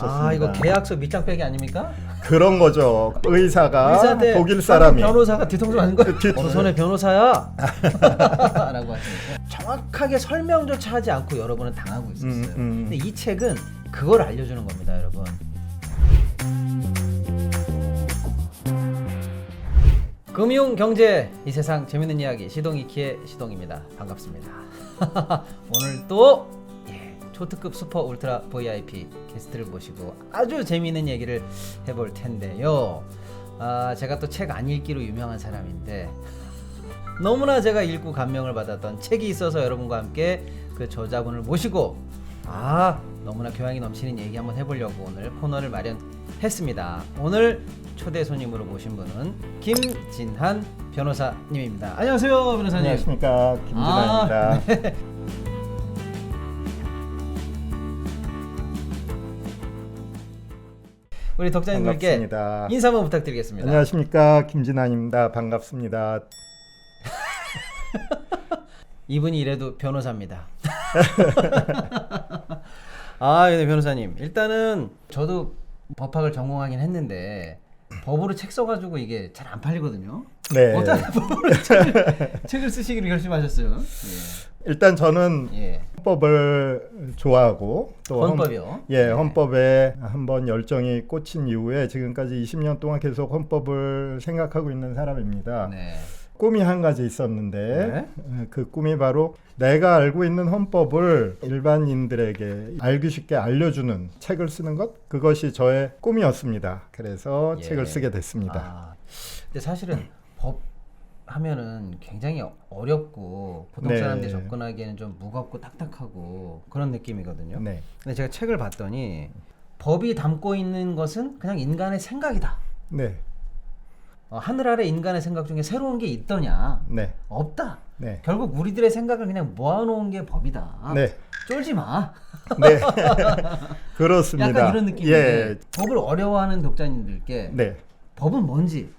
아, 이거 계약서 밑장 빼기 아닙니까? 그런 거죠. 의사가 의사 대 독일 사람이 변호사가 뒤통수 맞는 거야. 뒤- 어느 손의 변호사야? 라고 하시는데 정확하게 설명조차 하지 않고 여러분은 당하고 있었어요. 근데 이 책은 그걸 알려주는 겁니다, 여러분. 금융 경제 이 세상 재밌는 이야기 시동이키의 시동입니다. 반갑습니다. 오늘 또 초특급 슈퍼 울트라 VIP 게스트를 모시고 아주 재미있는 얘기를 해볼 텐데요. 제가 또 책 안 읽기로 유명한 사람인데 너무나 제가 읽고 감명을 받았던 책이 있어서 여러분과 함께 그 저자분을 모시고 너무나 교양이 넘치는 얘기 한번 해보려고 오늘 코너를 마련했습니다. 오늘 초대 손님으로 모신 분은 김진한 변호사님입니다. 안녕하세요, 변호사님. 안녕하십니까, 김진한입니다. 네. 우리 독자님들께 반갑습니다. 인사 한번 부탁드리겠습니다. 안녕하십니까, 김진한입니다. 반갑습니다. 이분이 이래도 변호사입니다. 네, 변호사님. 일단은 저도 법학을 전공하긴 했는데 법으로 책 써가지고 이게 잘 안 팔리거든요. 네. 어떤 법으로 책을 쓰시기로 결심하셨어요? 일단 저는 헌법을 좋아하고 또 헌법이요? 헌법에 한번 열정이 꽂힌 이후에 지금까지 20년 동안 계속 헌법을 생각하고 있는 사람입니다. 네. 꿈이 한 가지 있었는데 그 꿈이 바로 내가 알고 있는 헌법을 일반인들에게 알기 쉽게 알려주는 책을 쓰는 것, 그것이 저의 꿈이었습니다. 그래서 책을 쓰게 됐습니다. 근데 사실은 법 하면은 굉장히 어렵고 보통 사람들이 접근하기에는 좀 무겁고 딱딱하고 그런 느낌이거든요. 네. 근데 제가 책을 봤더니 법이 담고 있는 것은 그냥 인간의 생각이다. 네. 하늘 아래 인간의 생각 중에 새로운 게 있더냐? 네. 없다. 네. 결국 우리들의 생각을 그냥 모아놓은 게 법이다. 네. 쫄지 마. 네. 그렇습니다. 약간 이런 느낌인데 법을 어려워하는 독자님들께 법은 뭔지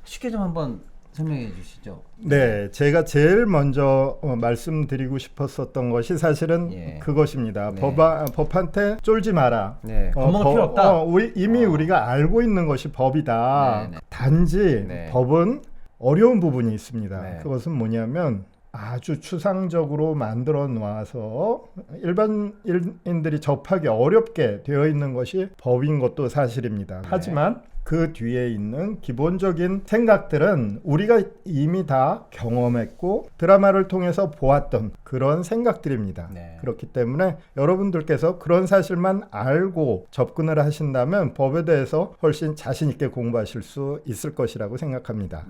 쉽게 좀 한번 설명해 주시죠. 네, 제가 제일 먼저 말씀드리고 싶었었던 것이 사실은 그것입니다. 법한테 쫄지 마라. 겁먹을 필요 없다. 이미 우리가 알고 있는 것이 법이다. 단지 법은 어려운 부분이 있습니다. 그것은 뭐냐면 아주 추상적으로 만들어 놔서 일반인들이 접하기 어렵게 되어 있는 것이 법인 것도 사실입니다. 하지만 그 뒤에 있는 기본적인 생각들은 우리가 이미 다 경험했고 드라마를 통해서 보았던 그런 생각들입니다. 그렇기 때문에 여러분들께서 그런 사실만 알고 접근을 하신다면 법에 대해서 훨씬 자신 있게 공부하실 수 있을 것이라고 생각합니다.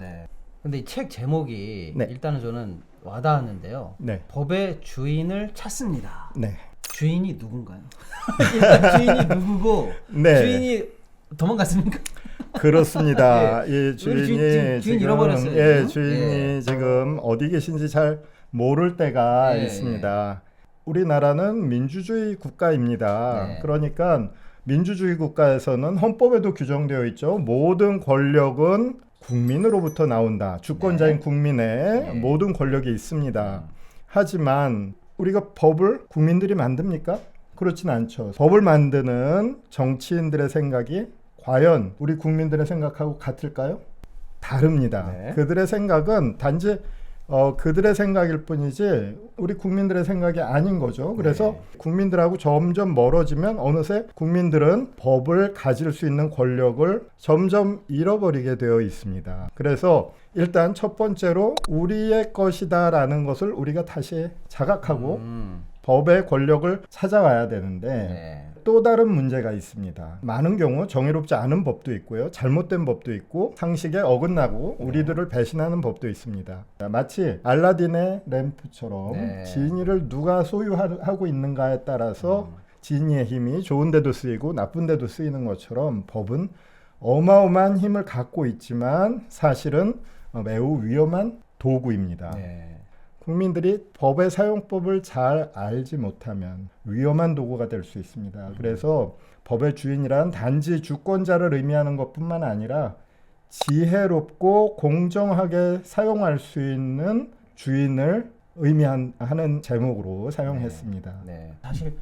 근데 이 책 제목이 일단은 저는 와닿았는데요. 법의 주인을 찾습니다. 주인이 누군가요? 일단 주인이 누구고 주인이 도망갔습니까? 그렇습니다. 이 주인이 주인 잃어버렸어요. 주인이 지금 어디 계신지 잘 모를 때가 있습니다. 우리나라는 민주주의 국가입니다. 그러니까 민주주의 국가에서는 헌법에도 규정되어 있죠. 모든 권력은 국민으로부터 나온다. 주권자인 국민의 모든 권력이 있습니다. 하지만 우리가 법을 국민들이 만듭니까? 그렇진 않죠. 법을 만드는 정치인들의 생각이 과연 우리 국민들의 생각하고 같을까요? 다릅니다. 그들의 생각은 단지 그들의 생각일 뿐이지 우리 국민들의 생각이 아닌 거죠. 그래서 국민들하고 점점 멀어지면 어느새 국민들은 법을 가질 수 있는 권력을 점점 잃어버리게 되어 있습니다. 그래서 일단 첫 번째로 우리의 것이다라는 것을 우리가 다시 자각하고 법의 권력을 찾아와야 되는데 또 다른 문제가 있습니다. 많은 경우 정의롭지 않은 법도 있고요. 잘못된 법도 있고 상식에 어긋나고 우리들을 배신하는 법도 있습니다. 마치 알라딘의 램프처럼 지니를 누가 소유하고 있는가에 따라서 지니의 힘이 좋은 데도 쓰이고 나쁜 데도 쓰이는 것처럼 법은 어마어마한 힘을 갖고 있지만 사실은 매우 위험한 도구입니다. 국민들이 법의 사용법을 잘 알지 못하면 위험한 도구가 될 수 있습니다. 그래서 법의 주인이란 단지 주권자를 의미하는 것뿐만 아니라 지혜롭고 공정하게 사용할 수 있는 주인을 의미하는 제목으로 사용했습니다. 사실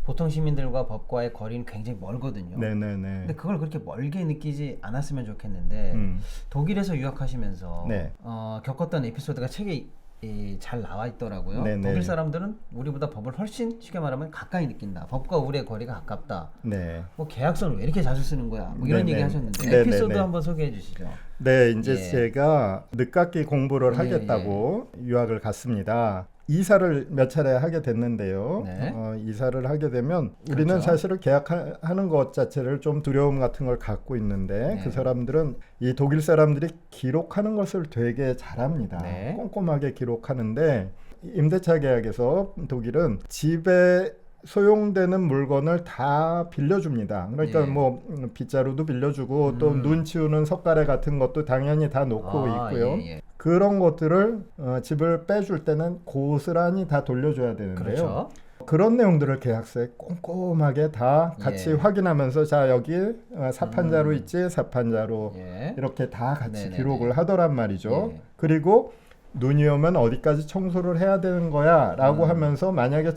보통 시민들과 법과의 거리는 굉장히 멀거든요. 네네네. 근데 그걸 그렇게 멀게 느끼지 않았으면 좋겠는데 독일에서 유학하시면서 네. 겪었던 에피소드가 책에 잘 나와 있더라고요. 네네. 독일 사람들은 우리보다 법을 훨씬 쉽게 말하면 가까이 느낀다. 법과 우리의 거리가 가깝다. 네. 뭐 계약서를 왜 이렇게 자주 쓰는 거야? 뭐 이런 네네. 얘기 하셨는데 네네네. 에피소드 한번 소개해 주시죠. 네, 이제 예. 제가 늦깎이 공부를 예, 하겠다고 유학을 갔습니다. 이사를 몇 차례 하게 됐는데요. 네. 이사를 하게 되면 우리는 그렇죠. 사실은 계약하는 것 자체를 좀 두려움 같은 걸 갖고 있는데 네. 그 사람들은 이 독일 사람들이 기록하는 것을 되게 잘합니다. 네. 꼼꼼하게 기록하는데 임대차 계약에서 독일은 집에 소용되는 물건을 다 빌려줍니다. 그러니까 예. 뭐 빗자루도 빌려주고 또 눈 치우는 석가래 같은 것도 당연히 다 놓고 있고요. 예, 예. 그런 것들을 집을 빼줄 때는 고스란히 다 돌려줘야 되는데요. 그렇죠. 그런 내용들을 계약서에 꼼꼼하게 다 같이 예. 확인하면서 자 여기 사판자로 있지 사판자로 예. 이렇게 다 같이 네네네. 기록을 하더란 말이죠. 예. 그리고 눈이 오면 어디까지 청소를 해야 되는 거야 라고 하면서 만약에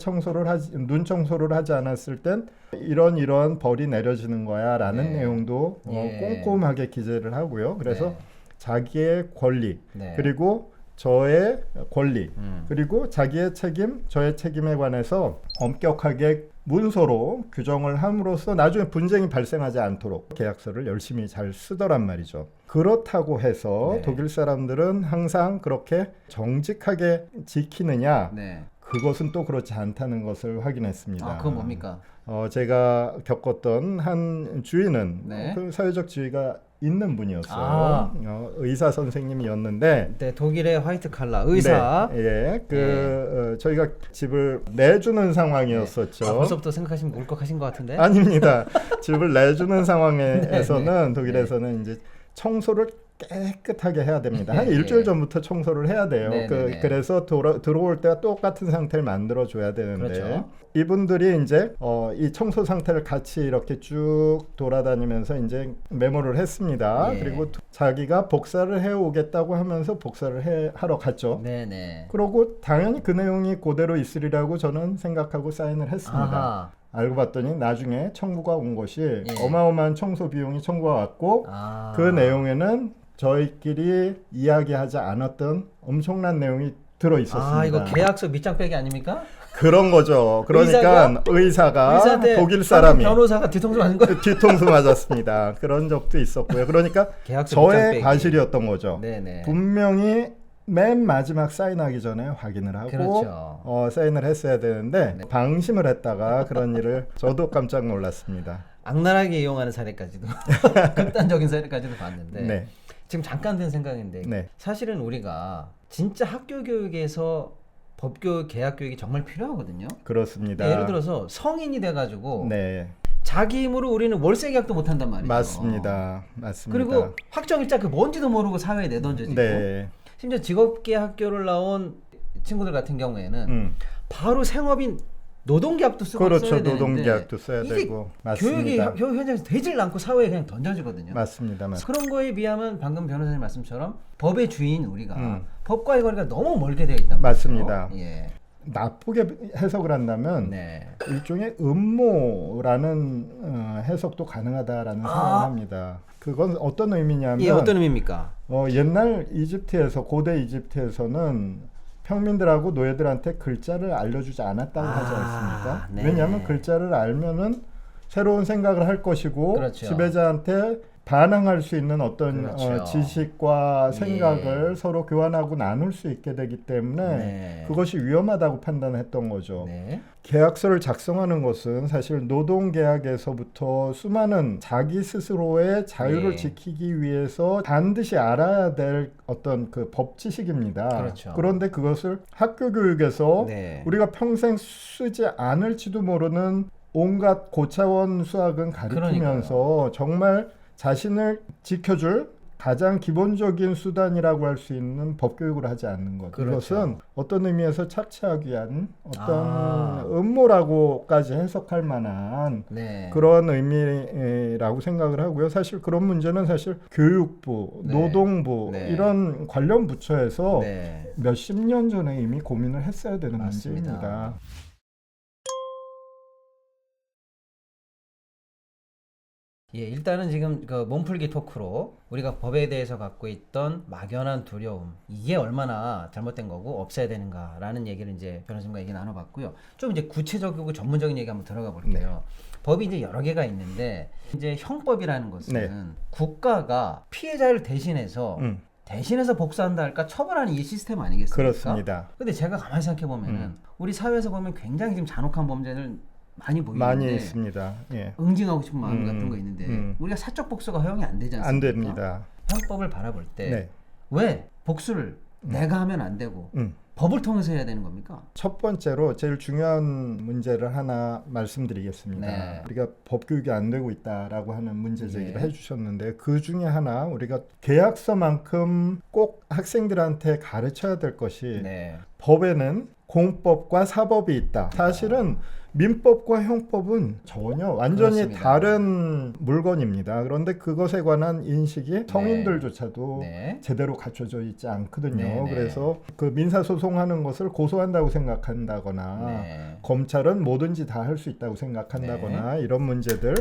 눈 청소를 하지 않았을 땐 이런 벌이 내려지는 거야 라는 네. 내용도 예. 꼼꼼하게 기재를 하고요. 그래서 네. 자기의 권리 네. 그리고 저의 권리 음. 그리고 자기의 책임, 저의 책임에 관해서 엄격하게 문서로 규정을 함으로써 나중에 분쟁이 발생하지 않도록 계약서를 열심히 잘 쓰더란 말이죠. 그렇다고 해서 네. 독일 사람들은 항상 그렇게 정직하게 지키느냐? 네. 그것은 또 그렇지 않다는 것을 확인했습니다. 아, 그건 뭡니까? 제가 겪었던 한 주인은 네. 그 사회적 지위가 있는 분이었어요. 아. 의사 선생님이었는데 네, 독일의 화이트 칼라 의사. 네, 저희가 집을 내주는 상황이었었죠. 아, 벌써부터 생각하시면 울컥하신 것 같은데. 아닙니다. 집을 내주는 상황에서는 네. 독일에서는 이제 청소를 깨끗하게 해야 됩니다. 한 네. 일주일 전부터 청소를 해야 돼요. 네, 네, 네. 그래서 들어올 때와 똑같은 상태를 만들어 줘야 되는데 그렇죠. 이분들이 이제 이 청소 상태를 같이 이렇게 쭉 돌아다니면서 이제 메모를 했습니다. 예. 그리고 자기가 복사를 해 오겠다고 하면서 복사를 하러 갔죠. 네네. 그러고 당연히 그 내용이 그대로 있으리라고 저는 생각하고 사인을 했습니다. 아하. 알고 봤더니 나중에 청구가 온 것이 예. 어마어마한 청소 비용이 청구가 왔고 아. 그 내용에는 저희끼리 이야기하지 않았던 엄청난 내용이 들어 있었습니다. 아, 이거 계약서 밑장 빼기 아닙니까? 그런 거죠. 그러니까 의사가 의사인데 독일 사람이 변호사가 뒤통수 맞은 거. 뒤통수 맞았습니다. 그런 적도 있었고요. 그러니까 계약서 밑장 저의 빼기. 과실이었던 거죠. 네네. 분명히 맨 마지막 사인하기 전에 확인을 하고 그렇죠. 사인을 했어야 되는데 네. 방심을 했다가 그런 일을 저도 깜짝 놀랐습니다. 악랄하게 이용하는 사례까지도 극단적인 사례까지도 봤는데 네. 지금 잠깐 든 생각인데 네. 사실은 우리가 진짜 학교 교육에서 법교육, 계약 교육이 정말 필요하거든요. 그렇습니다. 예를 들어서 성인이 돼가지고 네. 자기 힘으로 우리는 월세 계약도 못 한단 말이죠. 맞습니다. 맞습니다. 그리고 확정일자 그 뭔지도 모르고 사회에 내던져지고 네. 심지어 직업계학교를 나온 친구들 같은 경우에는 바로 생업인 노동계약도 쓰고 그렇죠. 써야 되는데 노동계약도 써야 이게 되고 교육이 맞습니다. 교육 현장에서 되질 않고 사회에 그냥 던져지거든요. 맞습니다. 그런 거에 비하면 방금 변호사님 말씀처럼 법의 주인 우리가 음. 법과의 거리가 너무 멀게 되어 있단 말이죠. 맞습니다. 예. 나쁘게 해석을 한다면 네. 일종의 음모라는 해석도 가능하다라는 생각을 합니다. 그건 어떤 의미냐면 예, 어떤 의미입니까? 옛날 이집트에서 고대 이집트에서는 평민들하고 노예들한테 글자를 알려주지 않았다고 하지 않습니까? 네. 왜냐하면 글자를 알면은 새로운 생각을 할 것이고 그렇죠. 지배자한테 반항할 수 있는 어떤 그렇죠. 지식과 예. 생각을 서로 교환하고 나눌 수 있게 되기 때문에 네. 그것이 위험하다고 판단했던 거죠. 네. 계약서를 작성하는 것은 사실 노동계약에서부터 수많은 자기 스스로의 자유를 예. 지키기 위해서 반드시 알아야 될 어떤 그 법 지식입니다. 그렇죠. 그런데 그것을 학교 교육에서 네. 우리가 평생 쓰지 않을지도 모르는 온갖 고차원 수학은 가르치면서 정말 자신을 지켜줄 가장 기본적인 수단이라고 할 수 있는 법교육을 하지 않는 것. 그렇죠. 이것은 어떤 의미에서 착취하기 위한 어떤 음모라고까지 해석할 만한 네. 그런 의미라고 생각을 하고요. 사실 그런 문제는 사실 교육부, 네. 노동부 네. 이런 관련 부처에서 네. 몇십 년 전에 이미 고민을 했어야 되는 맞습니다. 문제입니다. 예, 일단은 지금 그 몸풀기 토크로 우리가 법에 대해서 갖고 있던 막연한 두려움, 이게 얼마나 잘못된 거고 없애야 되는가라는 얘기를 이제 변호사님과 얘기 나눠봤고요. 좀 이제 구체적이고 전문적인 얘기 한번 들어가 볼게요. 법이 이제 여러 개가 있는데 이제 형법이라는 것은 국가가 피해자를 대신해서 복수한다 할까 처벌하는 이 시스템 아니겠습니까? 그렇습니다. 근데 제가 가만히 생각해 보면은 우리 사회에서 보면 굉장히 지금 잔혹한 범죄를 많이 보이는데 많이 있습니다. 예. 응징하고 싶은 마음 같은 거 있는데 우리가 사적 복수가 허용이 안 되지 않습니까? 안 됩니다. 형법을 바라볼 때 왜 복수를 내가 하면 안 되고 법을 통해서 해야 되는 겁니까? 첫 번째로 제일 중요한 문제를 하나 말씀드리겠습니다. 네. 우리가 법 교육이 안 되고 있다라고 하는 문제 제기를 네. 해주셨는데 그 중에 하나 우리가 계약서만큼 꼭 학생들한테 가르쳐야 될 것이 네. 법에는 공법과 사법이 있다. 사실은 민법과 형법은 전혀 완전히 그렇습니다. 다른 물건입니다. 그런데 그것에 관한 인식이 성인들조차도 네. 제대로 갖춰져 있지 않거든요. 네, 네. 그래서 그 민사소송하는 것을 고소한다고 생각한다거나 네. 검찰은 뭐든지 다 할 수 있다고 생각한다거나 이런 문제들,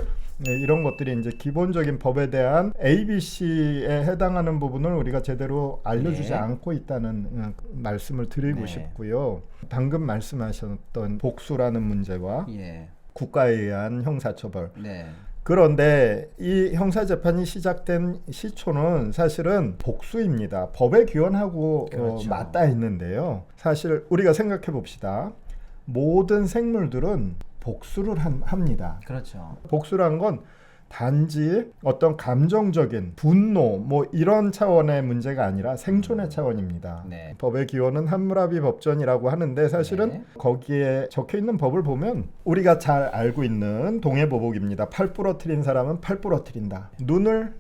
이런 것들이 이제 기본적인 법에 대한 ABC에 해당하는 부분을 우리가 제대로 알려주지 네. 않고 있다는 말씀을 드리고 네. 싶고요. 방금 말씀하셨던 복수라는 문제와 예. 국가에 의한 형사처벌. 네. 그런데 이 형사재판이 시작된 시초는 사실은 복수입니다. 법에 규정하고 그렇죠. 맞닿아 있는데요. 사실 우리가 생각해 봅시다. 모든 생물들은 복수를 합니다. 그렇죠. 복수란 건 단지 어떤 감정적인 분노 뭐 이런 차원의 문제가 아니라 생존의 차원입니다. 네. 법의 기원은 함무라비 법전이라고 하는데 사실은 네. 거기에 적혀 있는 법을 보면 우리가 잘 알고 있는 동해보복입니다. 팔 부러뜨린 사람은 팔 부러뜨린다. 눈을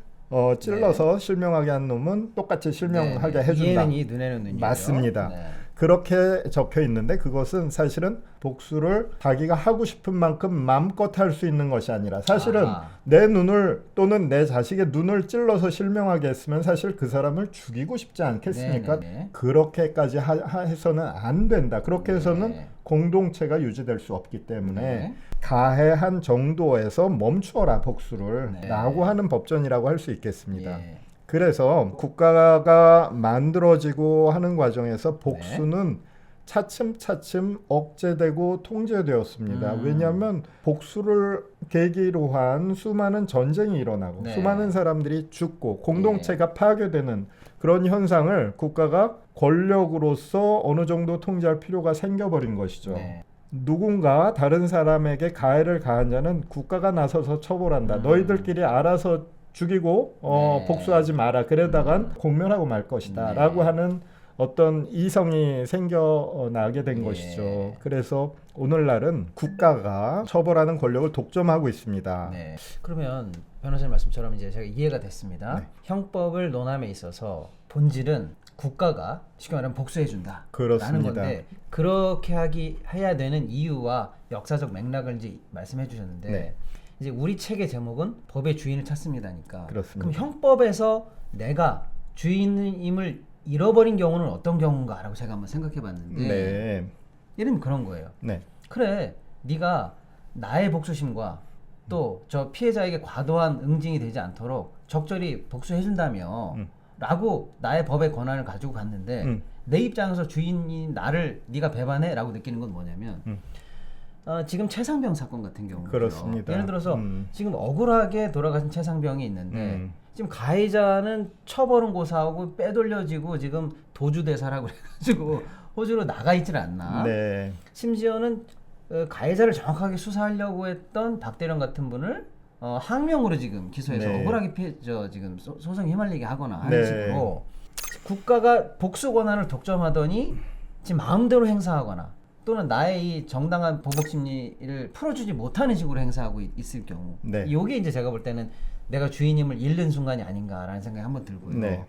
찔러서 실명하게 한 놈은 똑같이 실명하게 네. 해준다. 이에는 이, 눈에는 눈이죠. 맞습니다. 네. 그렇게 적혀 있는데 그것은 사실은 복수를 자기가 하고 싶은 만큼 마음껏 할 수 있는 것이 아니라 사실은 내 눈을 또는 내 자식의 눈을 찔러서 실명하게 했으면 사실 그 사람을 죽이고 싶지 않겠습니까? 네네네. 그렇게까지 해서는 안 된다. 그렇게 해서는 네. 공동체가 유지될 수 없기 때문에 네. 가해한 정도에서 멈추어라 복수를 네. 라고 하는 법전이라고 할 수 있겠습니다. 예. 그래서 국가가 만들어지고 하는 과정에서 복수는 차츰차츰 억제되고 통제되었습니다. 왜냐하면 복수를 계기로 한 수많은 전쟁이 일어나고 네. 수많은 사람들이 죽고 공동체가 파괴되는 그런 현상을 국가가 권력으로서 어느 정도 통제할 필요가 생겨버린 것이죠. 네. 누군가 다른 사람에게 가해를 가한 자는 국가가 나서서 처벌한다. 너희들끼리 알아서 죽이고 네. 복수하지 마라. 그러다간 공멸하고 말 것이다. 네. 라고 하는 어떤 이성이 생겨나게 된 예. 것이죠. 그래서 오늘날은 국가가 처벌하는 권력을 독점하고 있습니다. 네. 그러면 변호사님 말씀처럼 이제 제가 이해가 됐습니다. 네. 형법을 논함에 있어서 본질은 국가가 쉽게 말하면 복수해 준다. 그렇습니다. 라는 건데 그렇게 해야 되는 이유와 역사적 맥락을 이제 말씀해 주셨는데 네. 이제 우리 책의 제목은 법의 주인을 찾습니다니까. 그렇습니다. 그럼 형법에서 내가 주인임을 잃어버린 경우는 어떤 경우인가라고 제가 한번 생각해 봤는데 네. 예를 들면 그런 거예요. 네. 그래 네가 나의 복수심과 또 저 피해자에게 과도한 응징이 되지 않도록 적절히 복수해 준다며 라고 나의 법의 권한을 가지고 갔는데 내 입장에서 주인인 나를 네가 배반해 라고 느끼는 건 뭐냐면 지금 최상병 사건 같은 경우죠. 그렇습니다. 예를 들어서 지금 억울하게 돌아가신 최상병이 있는데 지금 가해자는 처벌은 고사하고 빼돌려지고 지금 도주대사라고 해가지고 호주로 나가 있질 않나. 네. 심지어는 가해자를 정확하게 수사하려고 했던 박대령 같은 분을 항명으로 지금 기소해서 네. 억울하게 지금 소송에 휘말리게 하거나 하는 네. 식으로 국가가 복수 권한을 독점하더니 지금 마음대로 행사하거나 또는 나의 이 정당한 보복 심리를 풀어주지 못하는 식으로 행사하고 있을 경우 네. 이게 이제 제가 볼 때는 내가 주인임을 잃는 순간이 아닌가라는 생각이 한번 들고요. 네.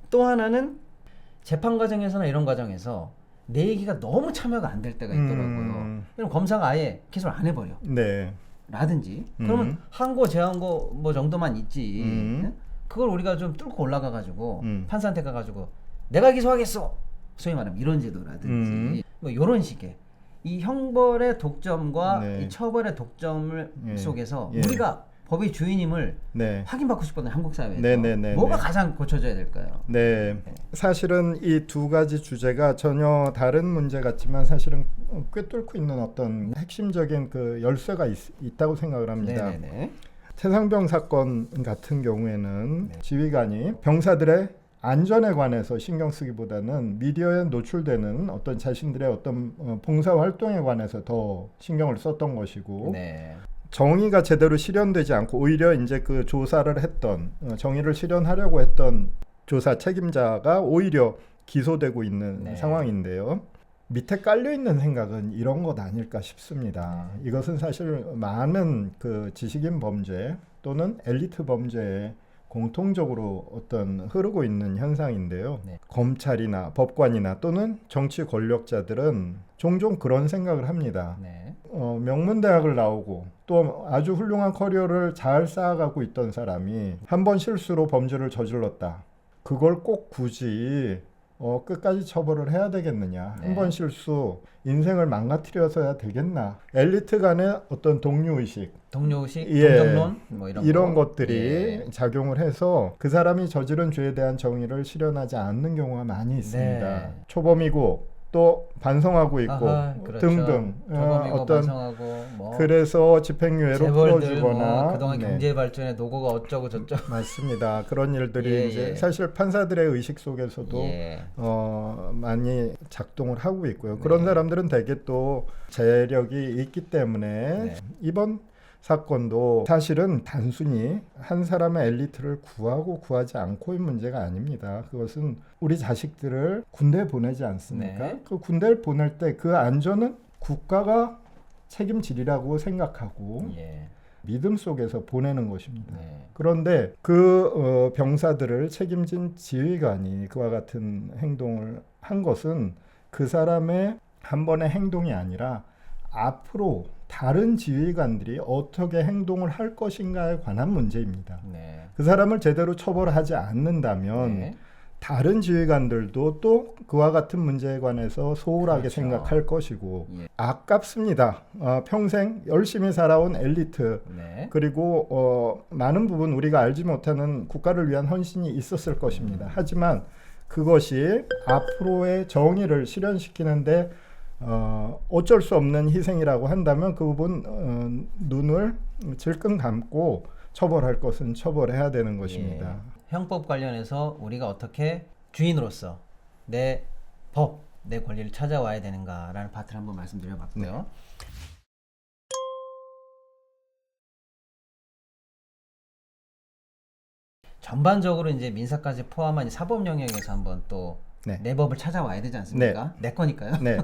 또 하나는 재판 과정에서나 이런 과정에서 내 얘기가 너무 참여가 안 될 때가 있더라고요. 그럼 검사가 아예 기소를 안 해버려. 네. 라든지 그러면 항고 재항고 뭐 정도만 있지. 그걸 우리가 좀 뚫고 올라가 가지고 판사한테 가 가지고 내가 기소하겠어. 소위 말하면 이런 제도라든지 뭐 이런 식의 이 형벌의 독점과 네. 이 처벌의 독점을 예. 속에서 예. 우리가 법의 주인임을 네. 확인받고 싶거든요. 한국 사회에서. 네네네. 뭐가 가장 고쳐져야 될까요? 네. 사실은 이 두 가지 주제가 전혀 다른 문제 같지만 사실은 꿰뚫고 있는 어떤 핵심적인 그 열쇠가 있다고 생각을 합니다. 네네네. 최상병 사건 같은 경우에는 네. 지휘관이 병사들의 안전에 관해서 신경 쓰기보다는 미디어에 노출되는 어떤 자신들의 어떤 봉사 활동에 관해서 더 신경을 썼던 것이고 네. 정의가 제대로 실현되지 않고 오히려 이제 그 조사를 했던 정의를 실현하려고 했던 조사 책임자가 오히려 기소되고 있는 네. 상황인데요. 밑에 깔려 있는 생각은 이런 것 아닐까 싶습니다. 이것은 사실 많은 그 지식인 범죄 또는 엘리트 범죄에 공통적으로 어떤 흐르고 있는 현상인데요. 네. 검찰이나 법관이나 또는 정치 권력자들은 종종 그런 생각을 합니다. 네. 명문대학을 나오고 또 아주 훌륭한 커리어를 잘 쌓아가고 있던 사람이 한 번 실수로 범죄를 저질렀다. 그걸 꼭 굳이 끝까지 처벌을 해야 되겠느냐. 네. 한 번 실수 인생을 망가뜨려서야 되겠나. 엘리트 간의 어떤 동료의식 동료의식, 예. 동정론 뭐 이런 것들이 예. 작용을 해서 그 사람이 저지른 죄에 대한 정의를 실현하지 않는 경우가 많이 있습니다. 네. 초범이고 또 반성하고 있고 아하, 그렇죠. 등등 초범이고 어떤 반성하고 뭐 그래서 집행유예로 재벌들 풀어주거나 뭐 그동안 네. 경제 발전에 노고가 어쩌고 저쩌고 맞습니다. 그런 일들이 예, 이제 예. 사실 판사들의 의식 속에서도 예. 많이 작동을 하고 있고요. 그런 네. 사람들은 대개 또 재력이 있기 때문에 네. 이번 사건도 사실은 단순히 한 사람의 엘리트를 구하고 구하지 않고의 문제가 아닙니다. 그것은 우리 자식들을 군대에 보내지 않습니까? 네. 그 군대를 보낼 때 그 안전은 국가가 책임지리라고 생각하고 예. 믿음 속에서 보내는 것입니다. 네. 그런데 그 병사들을 책임진 지휘관이 그와 같은 행동을 한 것은 그 사람의 한 번의 행동이 아니라 앞으로 다른 지휘관들이 어떻게 행동을 할 것인가에 관한 문제입니다. 네. 그 사람을 제대로 처벌하지 않는다면 네. 다른 지휘관들도 또 그와 같은 문제에 관해서 소홀하게 그렇죠. 생각할 것이고 예. 아깝습니다. 평생 열심히 살아온 엘리트 네. 그리고 많은 부분 우리가 알지 못하는 국가를 위한 헌신이 있었을 것입니다. 하지만 그것이 앞으로의 정의를 실현시키는데 어쩔 수 없는 희생이라고 한다면 그 부분 눈을 질끈 감고 처벌할 것은 처벌해야 되는 것입니다. 예. 형법 관련해서 우리가 어떻게 주인으로서 내 법, 내 권리를 찾아와야 되는가라는 파트를 한번 말씀드려봤고요. 전반적으로 이제 민사까지 포함한 사법 영역에서 한번 또 네. 내 법을 찾아와야 되지 않습니까? 내 거니까요. 네.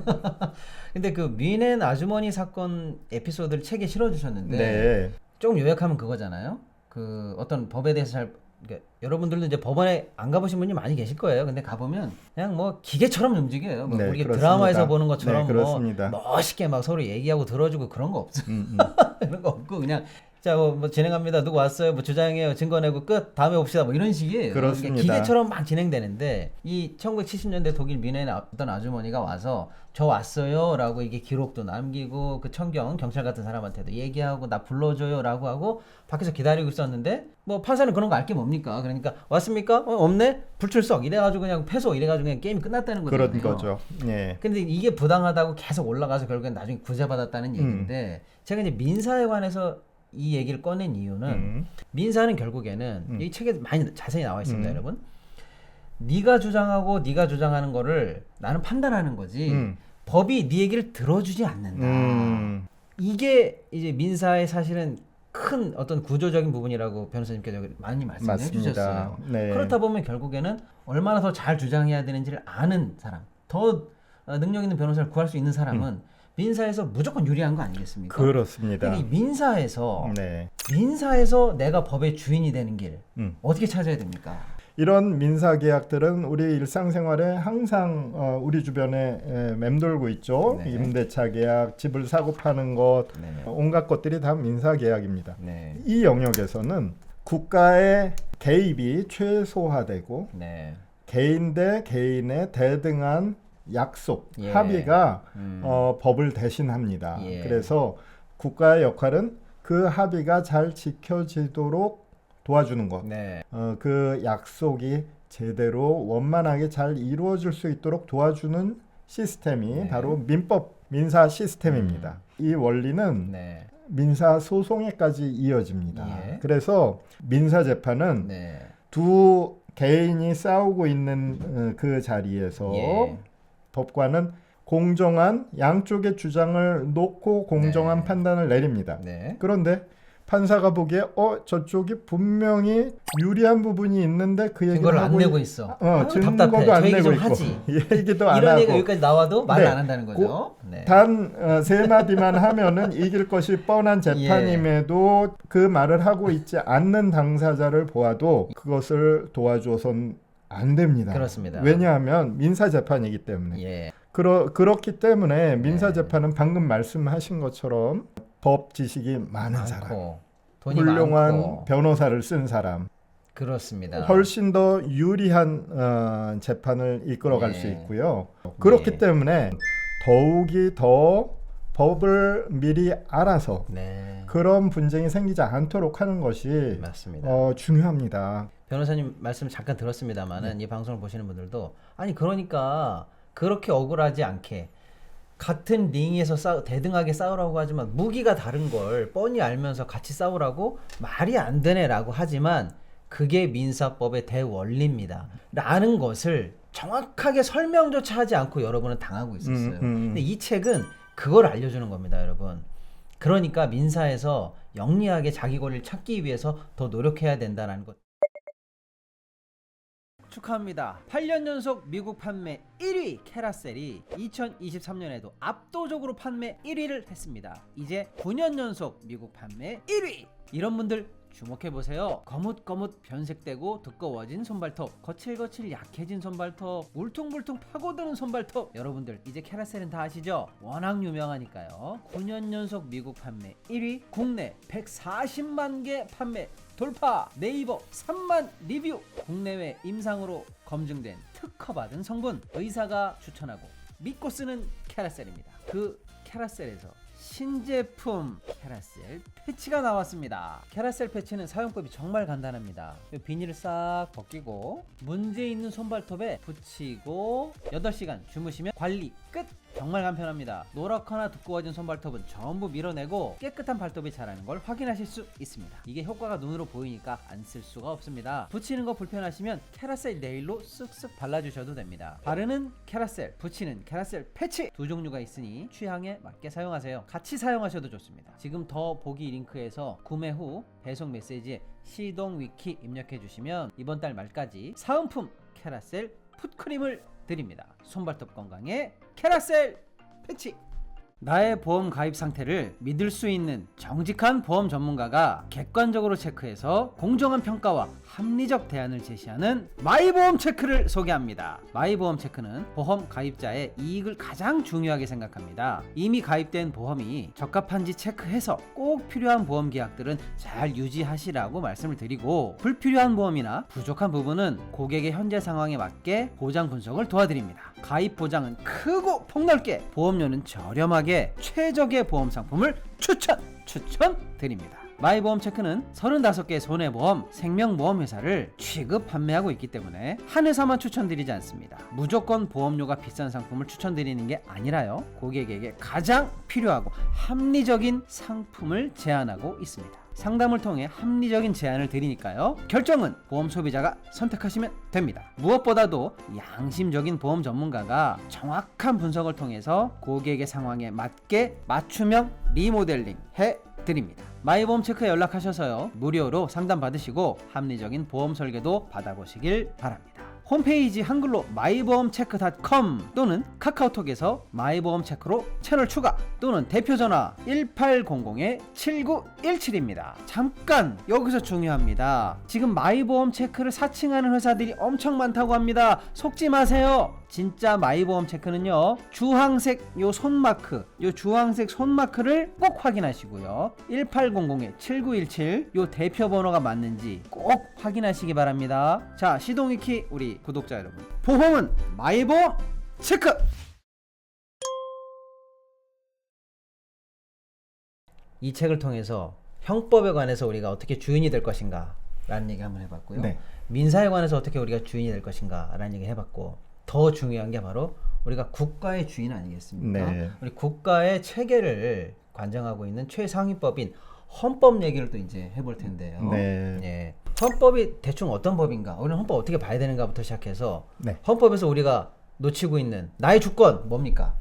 근데 그 미넨 아주머니 사건 에피소드를 책에 실어주셨는데 네. 조금 요약하면 그거잖아요. 그 어떤 법에 대해서 잘 그러니까 여러분들도 이제 법원에 안 가보신 분이 많이 계실 거예요. 근데 가보면 그냥 뭐 기계처럼 움직여요. 뭐 네, 우리 그렇습니다. 드라마에서 보는 것처럼 네, 그렇습니다. 뭐 멋있게 막 서로 얘기하고 들어주고 그런 거 없어. 음. 그런 거 없고 그냥 자 뭐 진행합니다. 누구 왔어요? 뭐 주장해요. 증거 내고 끝. 다음에 봅시다. 뭐 이런 식이에요. 그렇습니다. 그러니까 기계처럼 막 진행되는데 이 1970년대 독일 미넨의 어떤 아주머니가 와서 저 왔어요라고 이게 기록도 남기고 그 청경 경찰 같은 사람한테도 얘기하고 나 불러줘요라고 하고 밖에서 기다리고 있었는데 뭐 판사는 그런 거 알 게 뭡니까? 그러니까 왔습니까? 없네. 불출석 이래가지고 그냥 패소 이래가지고 그냥 게임이 끝났다는 거잖아요. 그런 거죠. 예. 근데 이게 부당하다고 계속 올라가서 결국엔 나중에 구제받았다는 얘기인데 제가 이제 민사에 관해서 이 얘기를 꺼낸 이유는 민사는 결국에는 이 책에 많이 자세히 나와 있습니다, 여러분. 네가 주장하고 네가 주장하는 거를 나는 판단하는 거지 법이 네 얘기를 들어주지 않는다. 이게 이제 민사의 사실은 큰 어떤 구조적인 부분이라고 변호사님께서 많이 말씀해 주셨어요. 네. 그렇다 보면 결국에는 얼마나 더 잘 주장해야 되는지를 아는 사람, 더 능력 있는 변호사를 구할 수 있는 사람은 민사에서 무조건 유리한 거 아니겠습니까? 그렇습니다. 근데 이 민사에서 네. 내가 법의 주인이 되는 길 어떻게 찾아야 됩니까? 이런 민사 계약들은 우리 일상생활에 항상 우리 주변에 맴돌고 있죠. 네. 임대차 계약, 집을 사고 파는 것, 네. 온갖 것들이 다 민사 계약입니다. 네. 이 영역에서는 국가의 개입이 최소화되고 네. 개인 대 개인의 대등한 약속, 예. 합의가 법을 대신합니다. 예. 그래서 국가의 역할은 그 합의가 잘 지켜지도록 도와주는 것. 네. 그 약속이 제대로 원만하게 잘 이루어질 수 있도록 도와주는 시스템이 네. 바로 민법 민사 시스템입니다. 이 원리는 네. 민사 소송에까지 이어집니다. 예. 그래서 민사 재판은 네. 두 개인이 싸우고 있는 그 자리에서 예. 법관은 공정한 양쪽의 주장을 놓고 공정한 네. 판단을 내립니다. 네. 그런데 판사가 보기에 저쪽이 분명히 유리한 부분이 있는데 그 얘기를 증거를 안 하고 내고 있어. 증거도 답답해. 안 저 얘기 내고 좀 있고 하지. 얘기도 안 이런 얘기가 하고 여기까지 나와도 말을 네. 안 한다는 거죠. 네. 단 세 마디만 하면은 이길 것이 뻔한 재판임에도 그 말을 하고 있지 않는 당사자를 보아도 그것을 도와줘선 안 됩니다. 그렇습니다. 왜냐하면 민사 재판이기 때문에. 예. 그렇기 때문에 민사 네. 재판은 방금 말씀하신 것처럼 법 지식이 많은 사람, 많고 돈이 훌륭한 많고. 변호사를 쓴 사람, 그렇습니다. 훨씬 더 유리한 재판을 이끌어갈 네. 수 있고요. 그렇기 네. 때문에 더욱이 더 법을 미리 알아서 네. 그런 분쟁이 생기지 않도록 하는 것이 맞습니다. 중요합니다. 변호사님 말씀 잠깐 들었습니다만은 이 방송을 보시는 분들도 아니 그러니까 그렇게 억울하지 않게 같은 링에서 대등하게 싸우라고 하지만 무기가 다른 걸 뻔히 알면서 같이 싸우라고 말이 안 되네라고 하지만 그게 민사법의 대원리입니다. 라는 것을 정확하게 설명조차 하지 않고 여러분은 당하고 있었어요. 근데 이 책은 그걸 알려주는 겁니다, 여러분. 그러니까 민사에서 영리하게 자기 권리를 찾기 위해서 더 노력해야 된다는 것. 축하합니다. 8년 연속 미국 판매 1위 캐라셀이 2023년에도 압도적으로 판매 1위를 했습니다. 이제 9년 연속 미국 판매 1위! 이런 분들 주목해보세요. 거뭇거뭇 변색되고 두꺼워진 손발톱, 거칠거칠 약해진 손발톱, 울퉁불퉁 파고드는 손발톱. 여러분들 이제 캐라셀은 다 아시죠? 워낙 유명하니까요. 9년 연속 미국 판매 1위, 국내 140만 개 판매 돌파, 네이버 3만 리뷰, 국내외 임상으로 검증된 특허받은 성분, 의사가 추천하고 믿고 쓰는 캐라셀입니다. 그 캐라셀에서 신제품 캐라셀 패치가 나왔습니다. 캐라셀 패치는 사용법이 정말 간단합니다. 비닐을 싹 벗기고 문제 있는 손발톱에 붙이고 8시간 주무시면 관리 끝! 정말 간편합니다. 노랗거나 두꺼워진 손발톱은 전부 밀어내고 깨끗한 발톱이 자라는 걸 확인하실 수 있습니다. 이게 효과가 눈으로 보이니까 안 쓸 수가 없습니다. 붙이는 거 불편하시면 캐라셀 네일로 쓱쓱 발라주셔도 됩니다. 바르는 캐라셀, 붙이는 캐라셀 패치 두 종류가 있으니 취향에 맞게 사용하세요. 같이 사용하셔도 좋습니다. 지금 더 보기 링크에서 구매 후 배송 메시지에 시동 위키 입력해 주시면 이번 달 말까지 사은품 캐라셀 풋크림을 드립니다. 손발톱 건강에 캐라셀 패치. 나의 보험 가입 상태를 믿을 수 있는 정직한 보험 전문가가 객관적으로 체크해서 공정한 평가와 합리적 대안을 제시하는 마이보험 체크를 소개합니다. 마이보험 체크는 보험 가입자의 이익을 가장 중요하게 생각합니다. 이미 가입된 보험이 적합한지 체크해서 꼭 필요한 보험 계약들은 잘 유지하시라고 말씀을 드리고 불필요한 보험이나 부족한 부분은 고객의 현재 상황에 맞게 보장 분석을 도와드립니다. 가입 보장은 크고 폭넓게, 보험료는 저렴하게 최적의 보험 상품을 추천드립니다. 마이보험 체크는 35개 손해보험, 생명보험 회사를 취급 판매하고 있기 때문에 한 회사만 추천드리지 않습니다. 무조건 보험료가 비싼 상품을 추천드리는 게 아니라요, 고객에게 가장 필요하고 합리적인 상품을 제안하고 있습니다. 상담을 통해 합리적인 제안을 드리니까요, 결정은 보험 소비자가 선택하시면 됩니다. 무엇보다도 양심적인 보험 전문가가 정확한 분석을 통해서 고객의 상황에 맞게 맞춤형 리모델링 해 드립니다. 마이보험 체크에 연락하셔서요, 무료로 상담 받으시고 합리적인 보험 설계도 받아보시길 바랍니다. 홈페이지 한글로 마이보험체크.com 또는 카카오톡에서 마이보험체크로 채널 추가 또는 대표전화 1800-7917입니다. 잠깐 여기서 중요합니다. 지금 마이보험체크를 사칭하는 회사들이 엄청 많다고 합니다. 속지 마세요. 진짜 마이보험체크는요, 주황색 요 손마크, 요 주황색 손마크를 꼭 확인하시고요, 1800-7917 요 대표번호가 맞는지 꼭 확인하시기 바랍니다. 자, 시동이키 우리 구독자 여러분, 보험은 마이보험 체크! 이 책을 통해서 형법에 관해서 우리가 어떻게 주인이 될 것인가라는 얘기 한번 해봤고요. 네. 민사에 관해서 어떻게 우리가 주인이 될 것인가라는 얘기 해봤고, 더 중요한 게 바로 우리가 국가의 주인 아니겠습니까? 네. 우리 국가의 체계를 관장하고 있는 최상위법인 헌법 얘기를 또 이제 해볼 텐데요. 네. 예. 헌법이 대충 어떤 법인가? 우리는 헌법 어떻게 봐야 되는가부터 시작해서 네. 헌법에서 우리가 놓치고 있는 나의 주권 뭡니까?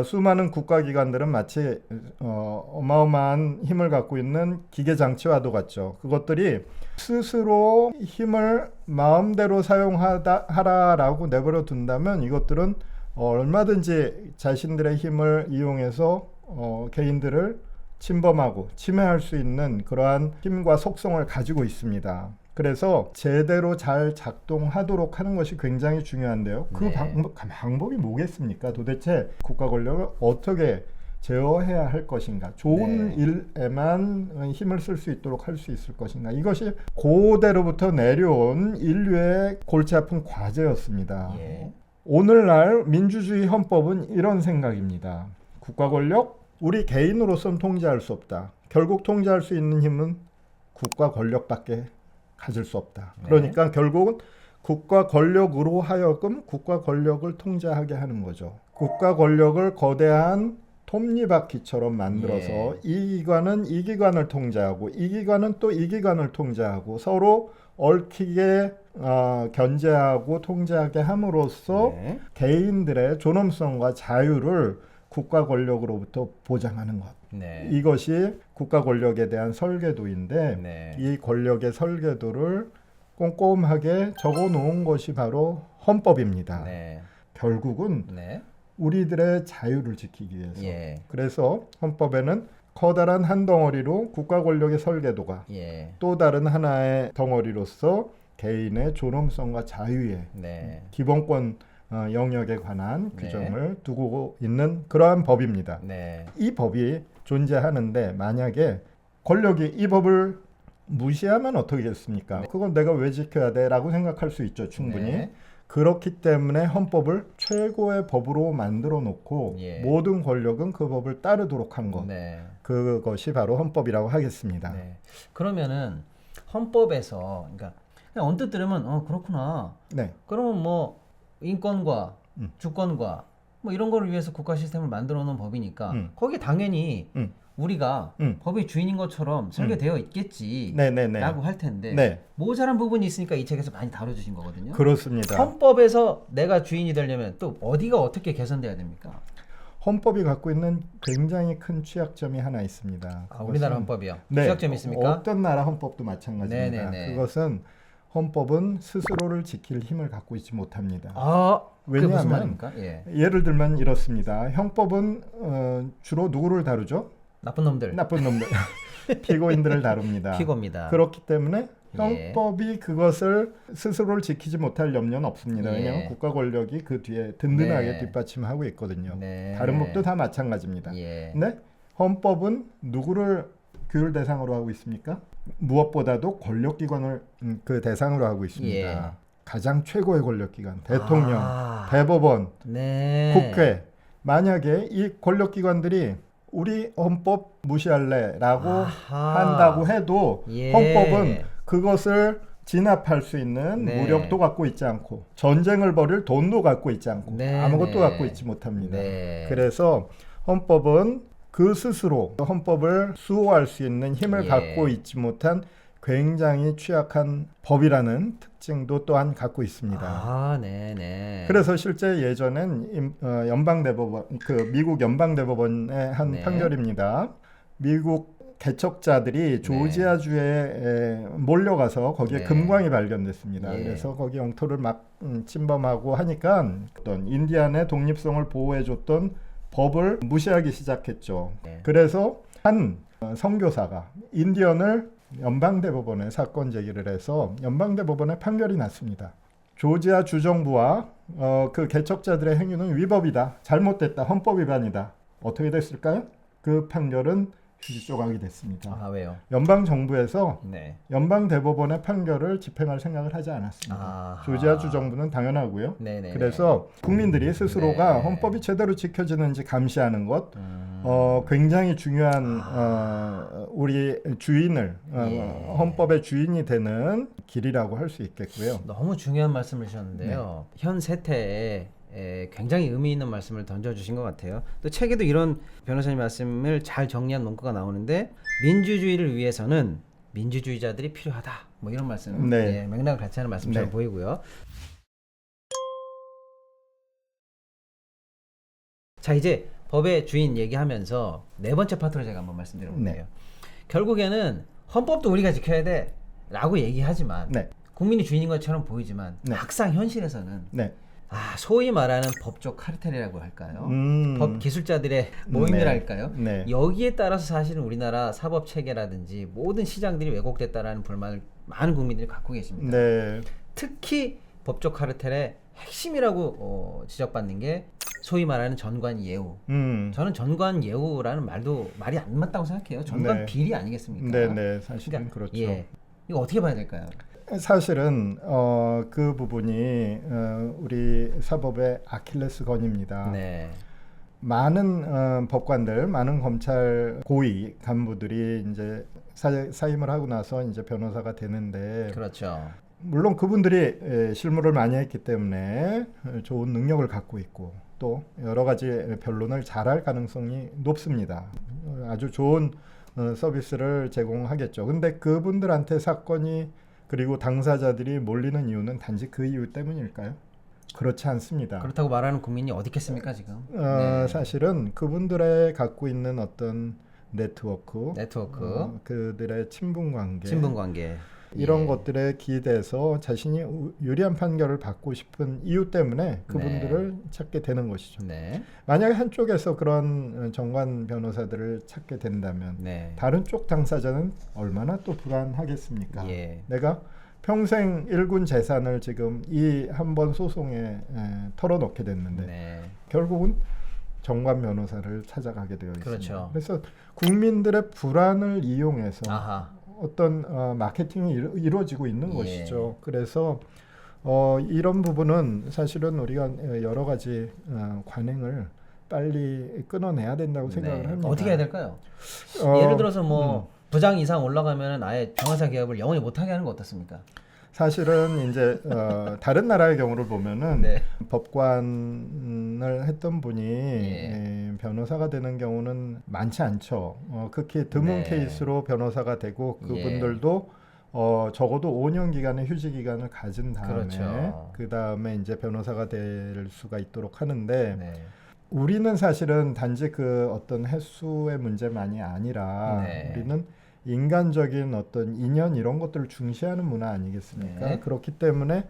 수많은 국가기관들은 마치 어마어마한 힘을 갖고 있는 기계장치와도 같죠. 그것들이 스스로 힘을 마음대로 사용하라라고 내버려 둔다면 이것들은 얼마든지 자신들의 힘을 이용해서 개인들을 침범하고 침해할 수 있는 그러한 힘과 속성을 가지고 있습니다. 그래서 제대로 잘 작동하도록 하는 것이 굉장히 중요한데요. 그 네. 방법이 뭐겠습니까? 도대체 국가 권력을 어떻게 제어해야 할 것인가? 좋은 일에만 힘을 쓸 수 있도록 할 수 있을 것인가? 이것이 고대로부터 내려온 인류의 골치 아픈 과제였습니다. 예. 오늘날 민주주의 헌법은 이런 생각입니다. 국가 권력, 우리 개인으로서는 통제할 수 없다. 결국 통제할 수 있는 힘은 국가 권력밖에 가질 수 없다. 그러니까 결국은 국가 권력으로 하여금 국가 권력을 통제하게 하는 거죠. 국가 권력을 거대한 톱니바퀴처럼 만들어서 이 기관은 이 기관을 통제하고 이 기관은 또 이 기관을 통제하고 서로 얽히게 견제하고 통제하게 함으로써 개인들의 존엄성과 자유를 국가 권력으로부터 보장하는 것. 이것이 국가 권력에 대한 설계도인데 이 권력의 설계도를 꼼꼼하게 적어 놓은 것이 바로 헌법입니다. 결국은 우리들의 자유를 지키기 위해서. 그래서 헌법에는 커다란 한 덩어리로 국가 권력의 설계도가 또 다른 하나의 덩어리로서 개인의 존엄성과 자유의 기본권 영역에 관한 규정을 두고 있는 그러한 법입니다. 이 법이 존재하는데 만약에 권력이 이 법을 무시하면 어떻겠습니까? 그건 내가 왜 지켜야 돼? 라고 생각할 수 있죠. 충분히. 그렇기 때문에 헌법을 최고의 법으로 만들어 놓고 모든 권력은 그 법을 따르도록 한 것. 그것이 바로 헌법이라고 하겠습니다. 그러면은 헌법에서 그러니까 그냥 언뜻 들으면 그렇구나. 그러면 뭐 인권과 주권과 뭐 이런 거를 위해서 국가 시스템을 만들어 놓은 법이니까 거기에 당연히 우리가 법의 주인인 것처럼 설계되어 있겠지 라고 할 텐데 모자란 부분이 있으니까 이 책에서 많이 다뤄주신 거거든요. 그렇습니다. 헌법에서 내가 주인이 되려면 또 어디가 어떻게 개선돼야 됩니까? 헌법이 갖고 있는 굉장히 큰 취약점이 하나 있습니다. 우리나라 헌법이요? 취약점이 있습니까? 어떤 나라 헌법도 마찬가지입니다. 그것은 헌법은 스스로를 지킬 힘을 갖고 있지 못합니다. 왜냐하면 예를 들면 이렇습니다. 형법은 주로 누구를 다루죠? 나쁜 놈들. 피고인들을 다룹니다. 피고입니다. 그렇기 때문에 형법이 그것을 스스로를 지키지 못할 염려는 없습니다. 왜냐하면 국가 권력이 그 뒤에 든든하게 뒷받침하고 있거든요. 다른 법도 다 마찬가지입니다. 근데 헌법은 누구를 규율 대상으로 하고 있습니까? 무엇보다도 권력기관을 그 대상으로 하고 있습니다. 가장 최고의 권력기관, 대통령, 대법원, 국회. 만약에 이 권력기관들이 우리 헌법 무시할래라고 한다고 해도 헌법은 그것을 진압할 수 있는 무력도 갖고 있지 않고 전쟁을 벌일 돈도 갖고 있지 않고 아무것도 갖고 있지 못합니다. 그래서 헌법은 그 스스로 헌법을 수호할 수 있는 힘을 갖고 있지 못한 굉장히 취약한 법이라는 특징도 또한 갖고 있습니다. 그래서 실제 예전엔 연방대법원, 미국 연방대법원의 한 판결입니다. 미국 개척자들이 조지아주에 몰려가서 거기에 금광이 발견됐습니다. 그래서 거기 영토를 막 침범하고 하니까 어떤 인디안의 독립성을 보호해줬던 법을 무시하기 시작했죠. 그래서 한 선교사가 인디언을 연방대법원에 사건 제기를 해서 연방대법원에 판결이 났습니다. 조지아 주정부와 그 개척자들의 행위는 위법이다. 잘못됐다. 헌법 위반이다. 어떻게 됐을까요? 그 판결은 휴지 조각이 됐습니다. 아, 왜요? 연방 정부에서 네. 연방 대법원의 판결을 집행할 생각을 하지 않았습니다. 아하. 조지아주 정부는 당연하고요. 네네. 그래서 국민들이 스스로가 네. 헌법이 제대로 지켜지는지 감시하는 것, 굉장히 중요한 우리 주인을 예. 헌법의 주인이 되는 길이라고 할 수 있겠고요. 너무 중요한 말씀을 주셨는데요. 현 세태에 굉장히 의미 있는 말씀을 던져주신 것 같아요. 또 책에도 이런 변호사님 말씀을 잘 정리한 문구가 나오는데 민주주의를 위해서는 민주주의자들이 필요하다. 뭐 이런 말씀, 네. 맥락을 같이 하는 말씀처럼 네. 보이고요. 자, 이제 법의 주인 얘기하면서 네 번째 파트로 제가 한번 말씀드려볼게요. 네. 결국에는 헌법도 우리가 지켜야 돼 라고 얘기하지만 네. 국민이 주인인 것처럼 보이지만 네. 막상 현실에서는 네. 소위 말하는 법적 카르텔이라고 할까요? 법 기술자들의 네. 모임이랄까요? 네. 여기에 따라서 사실은 우리나라 사법 체계라든지 모든 시장들이 왜곡됐다라는 불만을 많은 국민들이 갖고 계십니다. 네. 특히 법적 카르텔의 핵심이라고 지적받는 게 소위 말하는 전관 예우. 저는 전관 예우라는 말이 안 맞다고 생각해요. 전관 네. 비리 아니겠습니까? 네, 사실은 그렇죠. 예. 이거 어떻게 봐야 될까요? 사실은 그 부분이 우리 사법의 아킬레스건입니다. 네. 많은 법관들, 많은 검찰 고위 간부들이 이제 사임을 하고 나서 이제 변호사가 되는데, 그렇죠. 물론 그분들이 실무를 많이 했기 때문에 좋은 능력을 갖고 있고 또 여러 가지 변론을 잘할 가능성이 높습니다. 아주 좋은 서비스를 제공하겠죠. 근데 그분들한테 사건이 그리고 당사자들이 몰리는 이유는 단지 그 이유 때문일까요? 그렇지 않습니다. 그렇다고 말하는 국민이 어디 있겠습니까 지금? 네. 사실은 그분들의 갖고 있는 어떤 네트워크, 그들의 친분 관계, 이런 것들에 기대서 자신이 유리한 판결을 받고 싶은 이유 때문에 그분들을 찾게 되는 것이죠. 네. 만약에 한쪽에서 그런 정관 변호사들을 찾게 된다면 다른 쪽 당사자는 얼마나 또 불안하겠습니까? 내가 평생 일군 재산을 지금 이 한 번 소송에 털어놓게 됐는데 결국은 정관 변호사를 찾아가게 되어 있습니다. 그렇죠. 그래서 국민들의 불안을 이용해서 어떤 마케팅이 이루어지고 있는 것이죠. 그래서 이런 부분은 사실은 우리가 여러 가지 관행을 빨리 끊어내야 된다고 생각을 합니다. 어떻게 해야 될까요? 예를 들어서 뭐 부장 이상 올라가면 아예 변호사 개업을 영원히 못하게 하는 거 어떻습니까? 사실은 이제 다른 나라의 경우를 보면은 법관을 했던 분이 변호사가 되는 경우는 많지 않죠. 극히 드문 케이스로 변호사가 되고 그분들도 적어도 5년 기간의 휴직 기간을 가진 다음에 그 다음에 이제 변호사가 될 수가 있도록 하는데 우리는 사실은 단지 그 어떤 횟수의 문제만이 아니라 우리는 인간적인 어떤 인연 이런 것들을 중시하는 문화 아니겠습니까? 그렇기 때문에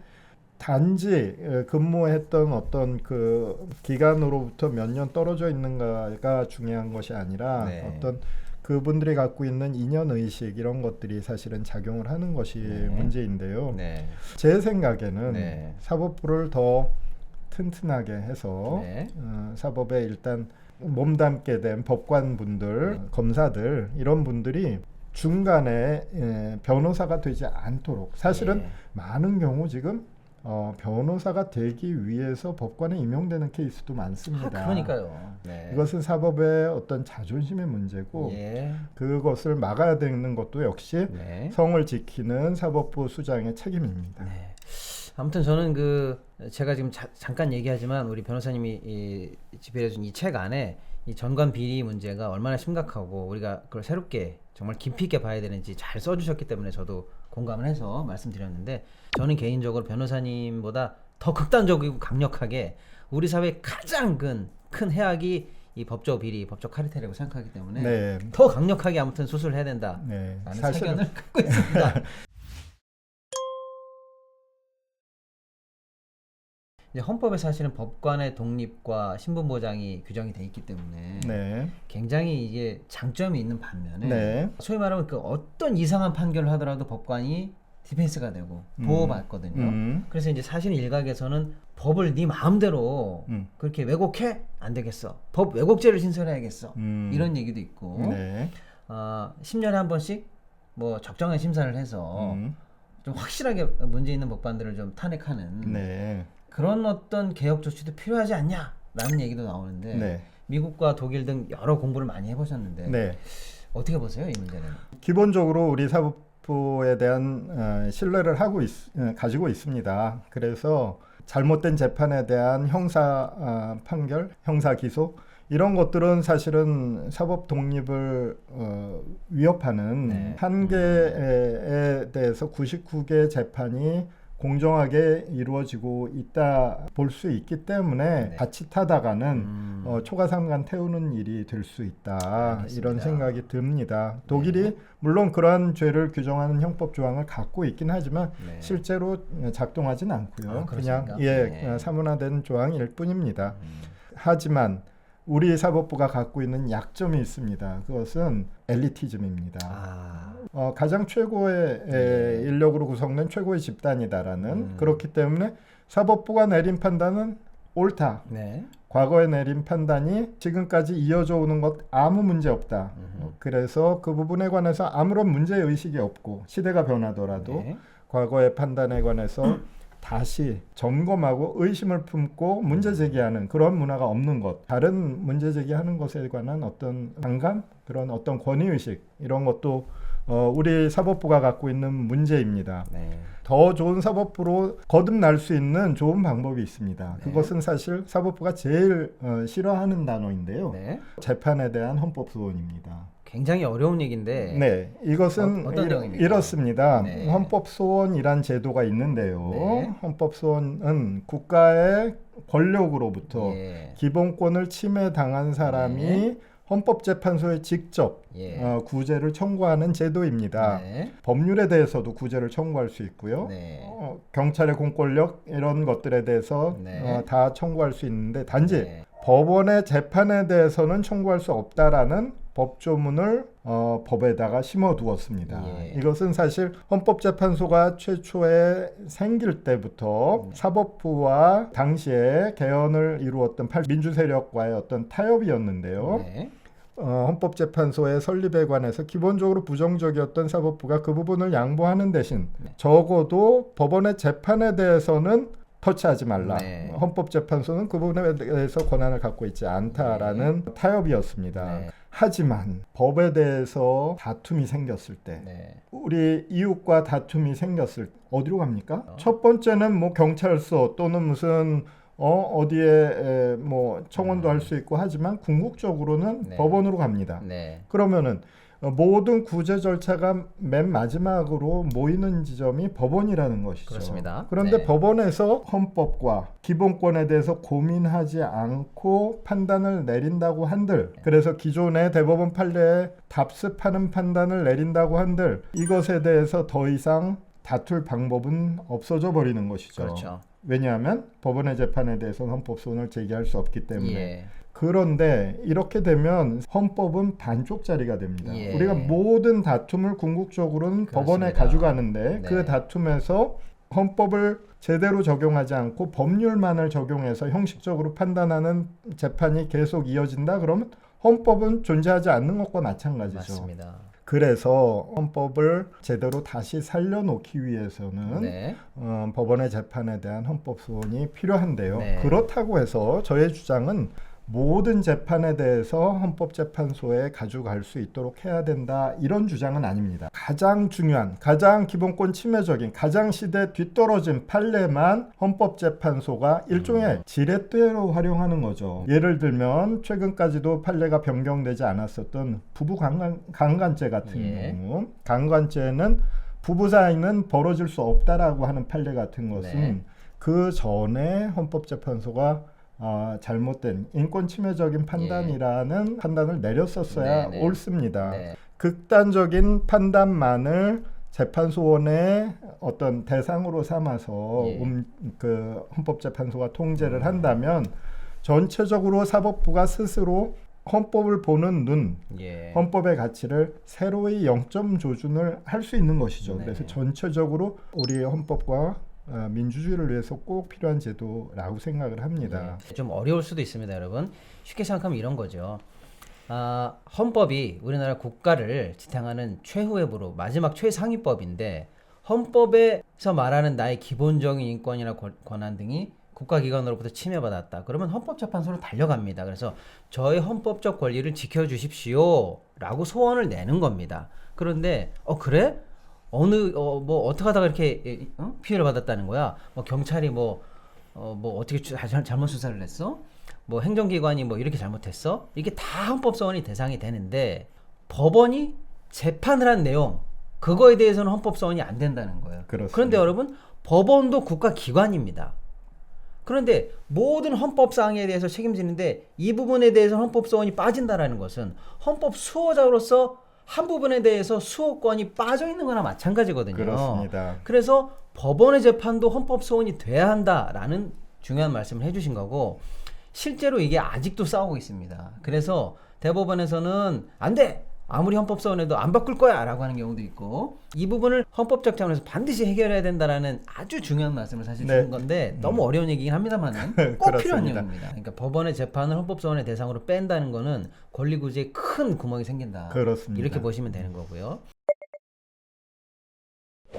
단지 근무했던 어떤 그 기간으로부터 몇 년 떨어져 있는가가 중요한 것이 아니라 어떤 그분들이 갖고 있는 인연 의식 이런 것들이 사실은 작용을 하는 것이 문제인데요. 제 생각에는 사법부를 더 튼튼하게 해서 사법에 일단 몸담게 된 법관분들, 검사들 이런 분들이 중간에 변호사가 되지 않도록 사실은 많은 경우 지금 변호사가 되기 위해서 법관에 임용되는 케이스도 많습니다. 그러니까요. 이것은 사법의 어떤 자존심의 문제고 그것을 막아야 되는 것도 역시 성을 지키는 사법부 수장의 책임입니다. 아무튼 저는 제가 지금 잠깐 얘기하지만 우리 변호사님이 집필해준 이 책 안에 이 전관 비리 문제가 얼마나 심각하고 우리가 그걸 새롭게 정말 깊이 있게 봐야 되는지 잘 써주셨기 때문에 저도 공감을 해서 말씀드렸는데 저는 개인적으로 변호사님보다 더 극단적이고 강력하게 우리 사회의 가장 큰 해악이 이 법적 비리, 법적 카르텔이라고 생각하기 때문에 더 강력하게 아무튼 수술을 해야 된다라는 사견을 갖고 있습니다. 이제 헌법에 사실은 법관의 독립과 신분 보장이 규정이 돼 있기 때문에 굉장히 이게 장점이 있는 반면에 소위 말하면 그 어떤 이상한 판결을 하더라도 법관이 디펜스가 되고 보호받거든요. 그래서 이제 사실 일각에서는 법을 네 마음대로 그렇게 왜곡해? 안 되겠어. 법 왜곡죄를 신설해야겠어. 이런 얘기도 있고 10년에 한 번씩 뭐 적정한 심사를 해서 좀 확실하게 문제 있는 법관들을 좀 탄핵하는 네. 그런 어떤 개혁 조치도 필요하지 않냐라는 얘기도 나오는데 네. 미국과 독일 등 여러 공부를 많이 해보셨는데 네. 어떻게 보세요, 이 문제는? 기본적으로 우리 사법부에 대한 신뢰를 가지고 있습니다. 그래서 잘못된 재판에 대한 형사 판결, 형사 기소 이런 것들은 사실은 사법 독립을 위협하는 네. 한계에 대해서 99개 재판이 공정하게 이루어지고 있다 볼 수 있기 때문에 네. 자칫하다가는 초가삼간 태우는 일이 될 수 있다. 알겠습니다. 이런 생각이 듭니다. 독일이 물론 그러한 죄를 규정하는 형법 조항을 갖고 있긴 하지만 네. 실제로 작동하진 않고요. 그냥 그렇습니까? 네. 사문화된 조항일 뿐입니다. 하지만 우리 사법부가 갖고 있는 약점이 있습니다. 그것은 엘리티즘입니다. 가장 최고의 인력으로 구성된 최고의 집단이다라는 그렇기 때문에 사법부가 내린 판단은 옳다. 네. 과거에 내린 판단이 지금까지 이어져 오는 것 아무 문제 없다. 그래서 그 부분에 관해서 아무런 문제 의식이 없고 시대가 변하더라도 네. 과거의 판단에 관해서 다시 점검하고 의심을 품고 문제 제기하는 그런 문화가 없는 것, 다른 문제 제기하는 것에 관한 어떤 반감, 그런 어떤 권위의식 이런 것도 우리 사법부가 갖고 있는 문제입니다. 네. 더 좋은 사법부로 거듭날 수 있는 좋은 방법이 있습니다. 네. 그것은 사실 사법부가 제일 싫어하는 단어인데요. 네. 재판에 대한 헌법 소원입니다. 굉장히 어려운 얘기인데 네, 이것은 어떤 내용입니까? 이렇습니다. 네. 헌법 소원이란 제도가 있는데요. 네. 헌법 소원은 국가의 권력으로부터 예. 기본권을 침해당한 사람이 네. 헌법재판소에 직접 예. 구제를 청구하는 제도입니다. 네. 법률에 대해서도 구제를 청구할 수 있고요. 네. 경찰의 공권력 이런 것들에 대해서 네. 다 청구할 수 있는데 단지 네. 법원의 재판에 대해서는 청구할 수 없다라는 법조문을 법에다가 심어두었습니다. 예. 이것은 사실 헌법재판소가 최초에 생길 때부터 사법부와 당시에 개헌을 이루었던 민주세력과의 어떤 타협이었는데요. 네. 헌법재판소의 설립에 관해서 기본적으로 부정적이었던 사법부가 그 부분을 양보하는 대신 적어도 법원의 재판에 대해서는 터치하지 말라. 네. 헌법재판소는 그 부분에 대해서 권한을 갖고 있지 않다라는 타협이었습니다. 네. 하지만 법에 대해서 다툼이 생겼을 때 네. 우리 이웃과 다툼이 생겼을 때 어디로 갑니까? 첫 번째는 뭐 경찰서 또는 무슨 어디에 뭐 청원도 할 수 있고 하지만 궁극적으로는 네. 법원으로 갑니다. 네. 그러면은 모든 구제 절차가 맨 마지막으로 모이는 지점이 법원이라는 것이죠. 그렇습니다. 그런데 네. 법원에서 헌법과 기본권에 대해서 고민하지 않고 판단을 내린다고 한들, 그래서 기존의 대법원 판례에 답습하는 판단을 내린다고 한들 이것에 대해서 더 이상 다툴 방법은 없어져 버리는 것이죠. 그렇죠. 왜냐하면 법원의 재판에 대해서는 헌법소원을 제기할 수 없기 때문에. 예. 그런데 이렇게 되면 헌법은 반쪽짜리가 됩니다. 예. 우리가 모든 다툼을 궁극적으로는 법원에 그렇습니다. 가져가는데 네. 그 다툼에서 헌법을 제대로 적용하지 않고 법률만을 적용해서 형식적으로 판단하는 재판이 계속 이어진다 그러면 헌법은 존재하지 않는 것과 마찬가지죠. 맞습니다. 그래서 헌법을 제대로 다시 살려놓기 위해서는 네. 법원의 재판에 대한 헌법 소원이 필요한데요. 네. 그렇다고 해서 저의 주장은 모든 재판에 대해서 헌법재판소에 가져갈 수 있도록 해야 된다 이런 주장은 아닙니다. 가장 중요한, 가장 기본권 침해적인, 가장 시대에 뒤떨어진 판례만 헌법재판소가 일종의 지렛대로 활용하는 거죠. 예를 들면 최근까지도 판례가 변경되지 않았었던 부부 강간죄 같은 예. 경우, 강간죄는 부부 사이는 벌어질 수 없다라고 하는 판례 같은 것은 네. 그 전에 헌법재판소가 잘못된 인권 침해적인 판단이라는 판단을 내렸었어야 네, 네. 옳습니다. 네. 극단적인 판단만을 재판소원의 어떤 대상으로 삼아서 예. 그 헌법재판소가 통제를 한다면 전체적으로 사법부가 스스로 헌법을 보는 눈, 예. 헌법의 가치를 새로이 영점 조준을 할 수 있는 것이죠. 네. 그래서 전체적으로 우리 헌법과 민주주의를 위해서 꼭 필요한 제도라고 생각을 합니다. 좀 어려울 수도 있습니다, 여러분. 쉽게 생각하면 이런 거죠. 헌법이 우리나라 국가를 지탱하는 최후의 부로 마지막 최상위법인데 헌법에서 말하는 나의 기본적인 인권이나 권한 등이 국가기관으로부터 침해받았다. 그러면 헌법재판소로 달려갑니다. 그래서 저의 헌법적 권리를 지켜주십시오 라고 소원을 내는 겁니다. 그런데 그래? 뭐 어떻게 하다가 이렇게 피해를 받았다는 거야? 뭐 경찰이 뭐 어떻게 잘못 수사를 했어? 뭐 행정기관이 뭐 이렇게 잘못했어? 이게 다 헌법소원이 대상이 되는데 법원이 재판을 한 내용 그거에 대해서는 헌법소원이 안 된다는 거예요. 그렇습니다. 그런데 여러분 법원도 국가기관입니다. 그런데 모든 헌법사항에 대해서 책임지는데 이 부분에 대해서 헌법소원이 빠진다라는 것은 헌법 수호자로서 한 부분에 대해서 수호권이 빠져 있는 거나 마찬가지거든요. 그렇습니다. 그래서 법원의 재판도 헌법소원이 돼야 한다라는 중요한 말씀을 해주신 거고 실제로 이게 아직도 싸우고 있습니다. 그래서 대법원에서는 안 돼! 아무리 헌법소원해도 안 바꿀 거야! 라고 하는 경우도 있고 이 부분을 헌법적 차원에서 반드시 해결해야 된다라는 아주 중요한 말씀을 사실 주는 건데 너무 어려운 얘기긴 합니다만은 꼭 필요한 내용입니다. 그러니까 법원의 재판을 헌법소원의 대상으로 뺀다는 거는 권리구제에 큰 구멍이 생긴다. 그렇습니다. 이렇게 보시면 되는 거고요.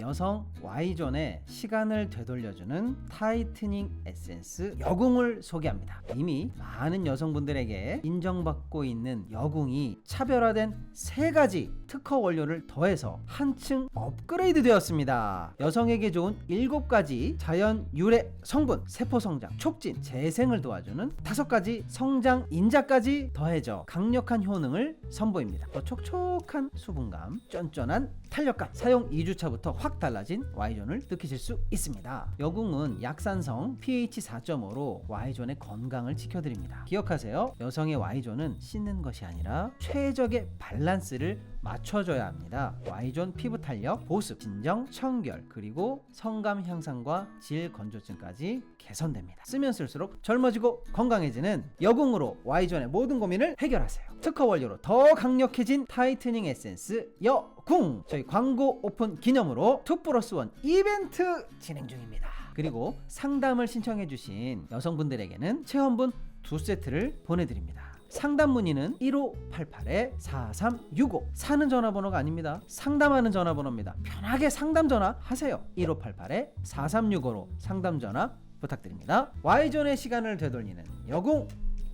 여성 Y존의 시간을 되돌려주는 타이트닝 에센스 여궁을 소개합니다. 이미 많은 여성분들에게 인정받고 있는 여궁이 차별화된 3가지 특허 원료를 더해서 한층 업그레이드 되었습니다. 여성에게 좋은 7가지 자연 유래 성분, 세포 성장, 촉진, 재생을 도와주는 5가지 성장 인자까지 더해져 강력한 효능을 선보입니다. 더 촉촉한 수분감, 쫀쫀한 탄력감, 사용 2주차부터 확 달라진 Y존을 느끼실 수 있습니다. 여궁은 약산성 pH 4.5로 Y존의 건강을 지켜드립니다. 기억하세요. 여성의 Y존은 씻는 것이 아니라 최적의 밸런스를 맞춰줘야 합니다. Y존 피부 탄력, 보습, 진정, 청결, 그리고 성감 향상과 질 건조증까지 개선됩니다. 쓰면 쓸수록 젊어지고 건강해지는 여궁으로 Y존의 모든 고민을 해결하세요. 특허 원료로 더 강력해진 타이트닝 에센스 여궁! 저희 광고 오픈 기념으로 2+1 이벤트 진행 중입니다. 그리고 상담을 신청해주신 여성분들에게는 체험분 2세트를 보내드립니다. 상담 문의는 1588-4365 사는 전화번호가 아닙니다. 상담하는 전화번호입니다. 편하게 상담 전화 하세요. 1588-4365로 상담 전화 부탁드립니다. Y존의 시간을 되돌리는 여궁!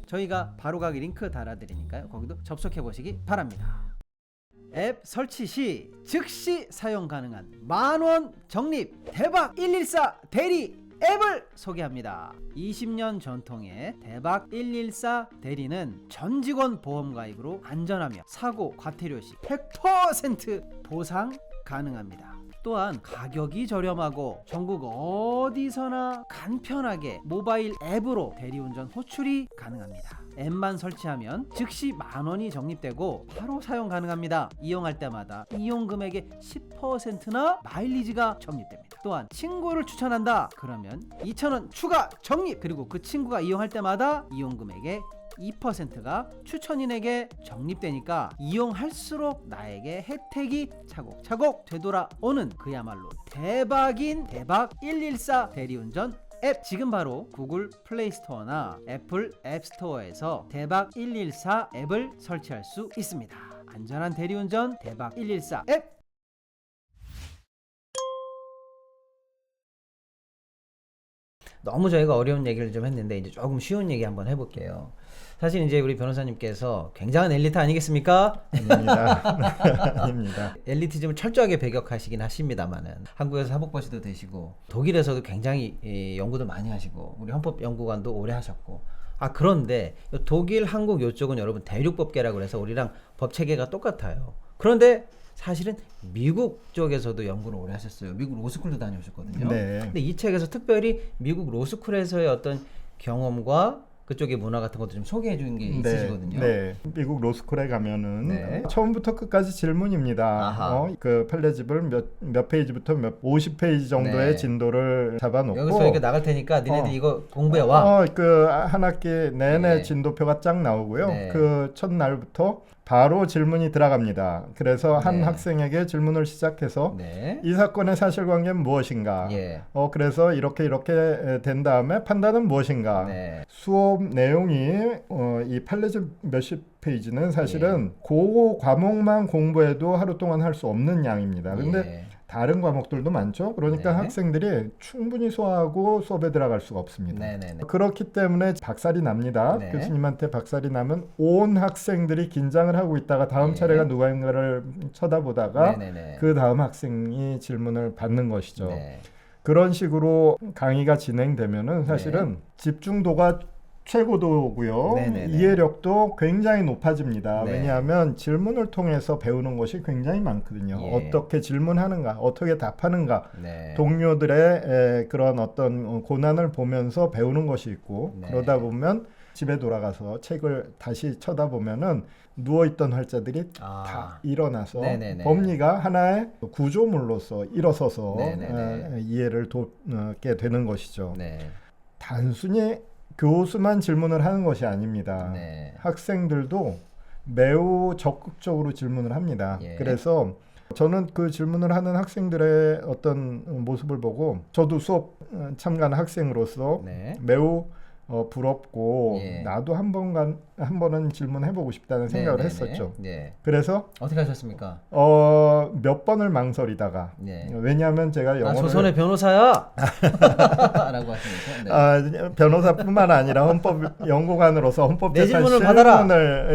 저희가 바로가기 링크 달아드리니까요. 거기도 접속해 보시기 바랍니다. 앱 설치 시 즉시 사용 가능한 만원 적립 대박 114 대리 앱을 소개합니다. 20년 전통의 대박 114 대리는 전 직원 보험 가입으로 안전하며 사고 과태료 시 100% 보상 가능합니다. 또한 가격이 저렴하고 전국 어디서나 간편하게 모바일 앱으로 대리운전 호출이 가능합니다. 앱만 설치하면 즉시 만원이 적립되고 바로 사용 가능합니다. 이용할 때마다 이용 금액의 10%나 마일리지가 적립됩니다. 또한 친구를 추천한다 그러면 2,000원 추가 적립, 그리고 그 친구가 이용할 때마다 이용 금액의 2%가 추천인에게 적립되니까 이용할수록 나에게 혜택이 차곡차곡 되돌아오는 그야말로 대박인 대박 114 대리운전 앱. 지금 바로 구글 플레이 스토어나 애플 앱 스토어에서 대박 114 앱을 설치할 수 있습니다. 안전한 대리운전 대박 114 앱. 너무 저희가 어려운 얘기를 좀 했는데 이제 조금 쉬운 얘기 한번 해볼게요. 사실 이제 우리 변호사님께서 굉장한 엘리트 아니겠습니까? 아닙니다. 아닙니다. 엘리티즘을 철저하게 배격하시긴 하십니다만은 한국에서 사법고시도 되시고 독일에서도 굉장히 연구도 많이 하시고 우리 헌법연구관도 오래 하셨고 그런데 독일, 한국 이쪽은 여러분 대륙법계라고 해서 우리랑 법체계가 똑같아요. 그런데 사실은 미국 쪽에서도 연구를 오래 하셨어요. 미국 로스쿨도 다녀오셨거든요. 네. 근데 이 책에서 특별히 미국 로스쿨에서의 어떤 경험과 그쪽의 문화 같은 것도 좀 소개해 주는 게 있으시거든요. 네. 미국 로스쿨에 가면은 네. 처음부터 끝까지 질문입니다. 그 판례집을 몇 페이지부터 50페이지 정도의 네. 진도를 잡아놓고 여기서 이렇게 나갈 테니까 니네들 이거 공부해 와. 그 한 학기 내내 네. 진도표가 쫙 나오고요. 네. 그 첫날부터 바로 질문이 들어갑니다. 그래서 한 네. 학생에게 질문을 시작해서 네. 이 사건의 사실관계는 무엇인가? 예. 그래서 이렇게 된 다음에 판단은 무엇인가? 네. 수업 내용이 이 판례집 몇십 페이지는 사실은 그 과목만 공부해도 하루 동안 할 수 없는 양입니다. 근데 예. 다른 과목들도 많죠. 그러니까 네. 학생들이 충분히 소화하고 수업에 들어갈 수가 없습니다. 네네네. 그렇기 때문에 박살이 납니다. 네. 교수님한테 박살이 나면 온 학생들이 긴장을 하고 있다가 다음 예. 차례가 누가인가를 쳐다보다가 네네네. 그 다음 학생이 질문을 받는 것이죠. 네. 그런 식으로 강의가 진행되면은 사실은 집중도가 최고도고요. 네네네. 이해력도 굉장히 높아집니다. 네. 왜냐하면 질문을 통해서 배우는 것이 굉장히 많거든요. 예. 어떻게 질문하는가, 어떻게 답하는가, 네. 동료들의 그런 어떤 고난을 보면서 배우는 것이 있고 네. 그러다 보면 집에 돌아가서 책을 다시 쳐다보면은 누워있던 활자들이 다 일어나서 네네네. 법리가 하나의 구조물로서 일어서서 네네네. 이해를 돕게 되는 것이죠. 네. 단순히 교수만 질문을 하는 것이 아닙니다. 네. 학생들도 매우 적극적으로 질문을 합니다. 예. 그래서 저는 그 질문을 하는 학생들의 어떤 모습을 보고 저도 수업 참가하는 학생으로서 네. 매우 부럽고 예. 나도 한 번은 질문해보고 싶다는 생각을 네네네. 했었죠. 네. 그래서 어떻게 하셨습니까? 몇 번을 망설이다가 네. 왜냐하면 제가 영어를 조선의 변호사야! 라고 하시면서 네. 변호사뿐만 아니라 헌법 연구관으로서 헌법 내 재판 질문을 받아라!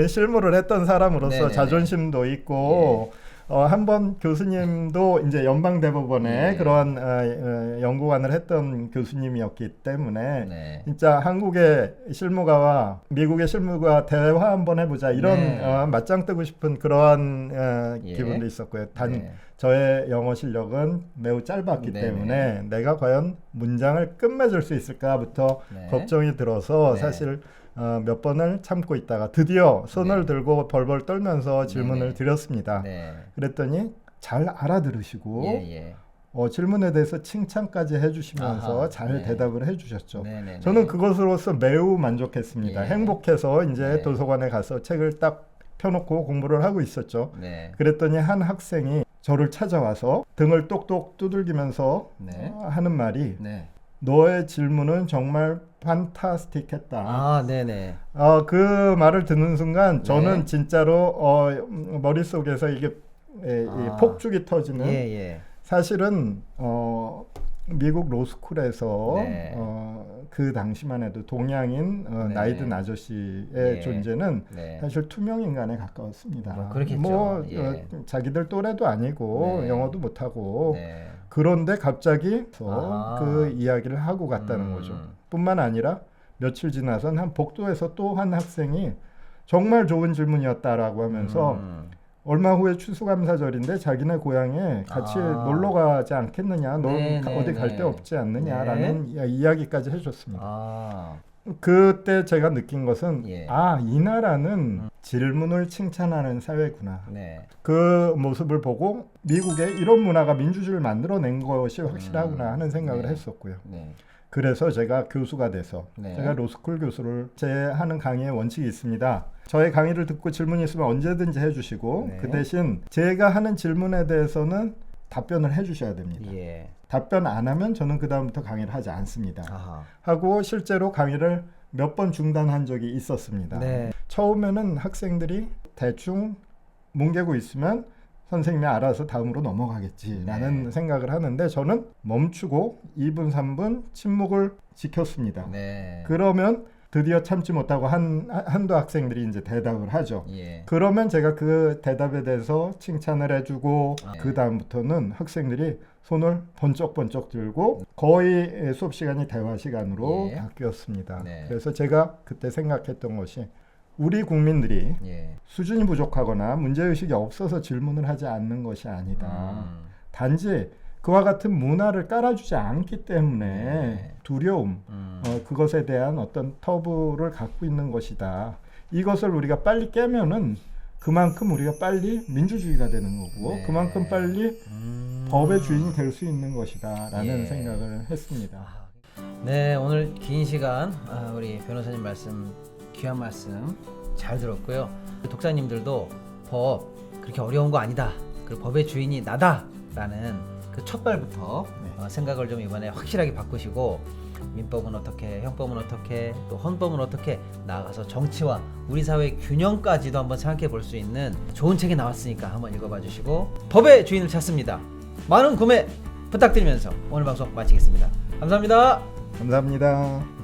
실무를 했던 사람으로서 네네네. 자존심도 있고 한번 교수님도 이제 연방대법원에 예. 그러한 연구관을 했던 교수님이었기 때문에 네. 진짜 한국의 실무가와 미국의 실무가 대화 한번 해보자 이런 네. 맞짱 뜨고 싶은 그러한 예. 기분도 있었고요. 단 네. 저의 영어 실력은 매우 짧았기 네네. 때문에 내가 과연 문장을 끝맺을 수 있을까부터 네. 걱정이 들어서 네. 사실 몇 번을 참고 있다가 드디어 손을 네. 들고 벌벌 떨면서 질문을 네네. 드렸습니다. 네. 그랬더니 잘 알아들으시고 예. 질문에 대해서 칭찬까지 해주시면서 아하, 잘 네. 대답을 해주셨죠. 네네네. 저는 그것으로서 매우 만족했습니다. 예. 행복해서 이제 네. 도서관에 가서 책을 딱 펴놓고 공부를 하고 있었죠. 네. 그랬더니 한 학생이 저를 찾아와서 등을 똑똑 두들기면서 네. 하는 말이 네. 너의 질문은 정말 판타스틱했다. 네네. 그 말을 듣는 순간 저는 네. 진짜로 머릿속에서 이게 이 폭죽이 터지는 예. 사실은 미국 로스쿨에서 네. 그 당시만 해도 동양인 네. 나이든 아저씨의 예. 존재는 네. 사실 투명 인간에 가까웠습니다. 뭐 그렇겠죠. 예. 자기들 또래도 아니고 네. 영어도 못하고 네. 그런데 갑자기 아하. 그 이야기를 하고 갔다는 거죠. 뿐만 아니라 며칠 지나선 한 복도에서 또 한 학생이 정말 좋은 질문이었다라고 하면서 얼마 후에 추수감사절인데 자기네 고향에 같이 놀러 가지 않겠느냐, 너 어디 갈 데 없지 않느냐라는 이야기까지 해줬습니다. 그때 제가 느낀 것은 이 나라는 질문을 칭찬하는 사회구나. 네. 그 모습을 보고 미국에 이런 문화가 민주주의를 만들어낸 것이 확실하구나 하는 생각을 했었고요. 네. 그래서 제가 교수가 돼서 제가 로스쿨 교수를 제 하는 강의의 원칙이 있습니다. 저의 강의를 듣고 질문이 있으면 언제든지 해주시고 그 대신 제가 하는 질문에 대해서는 답변을 해주셔야 됩니다. 답변 안 하면 저는 그 다음부터 강의를 하지 않습니다. 하고 실제로 강의를 몇 번 중단한 적이 있었습니다. 처음에는 학생들이 대충 뭉개고 있으면 선생님이 알아서 다음으로 넘어가겠지라는 생각을 하는데 저는 멈추고 2분, 3분 침묵을 지켰습니다. 그러면 드디어 참지 못하고 한두 학생들이 이제 대답을 하죠. 그러면 제가 그 대답에 대해서 칭찬을 해주고 그 다음부터는 학생들이 손을 번쩍번쩍 들고 거의 수업 시간이 대화 시간으로 바뀌었습니다. 그래서 제가 그때 생각했던 것이 우리 국민들이 수준이 부족하거나 문제의식이 없어서 질문을 하지 않는 것이 아니다. 단지 그와 같은 문화를 깔아주지 않기 때문에 두려움, 그것에 대한 어떤 터부를 갖고 있는 것이다. 이것을 우리가 빨리 깨면은 그만큼 우리가 빨리 민주주의가 되는 거고 그만큼 빨리 법의 주인이 될 수 있는 것이다 라는 생각을 했습니다. 네, 오늘 긴 시간 우리 변호사님 말씀 귀한 말씀 잘 들었고요. 독자님들도 법 그렇게 어려운 거 아니다. 그리고 법의 주인이 나다라는 그 첫 발부터 생각을 좀 이번에 확실하게 바꾸시고 민법은 어떻게, 형법은 어떻게, 또 헌법은 어떻게, 나아가서 정치와 우리 사회의 균형까지도 한번 생각해 볼 수 있는 좋은 책이 나왔으니까 한번 읽어봐 주시고 법의 주인을 찾습니다. 많은 구매 부탁드리면서 오늘 방송 마치겠습니다. 감사합니다. 감사합니다.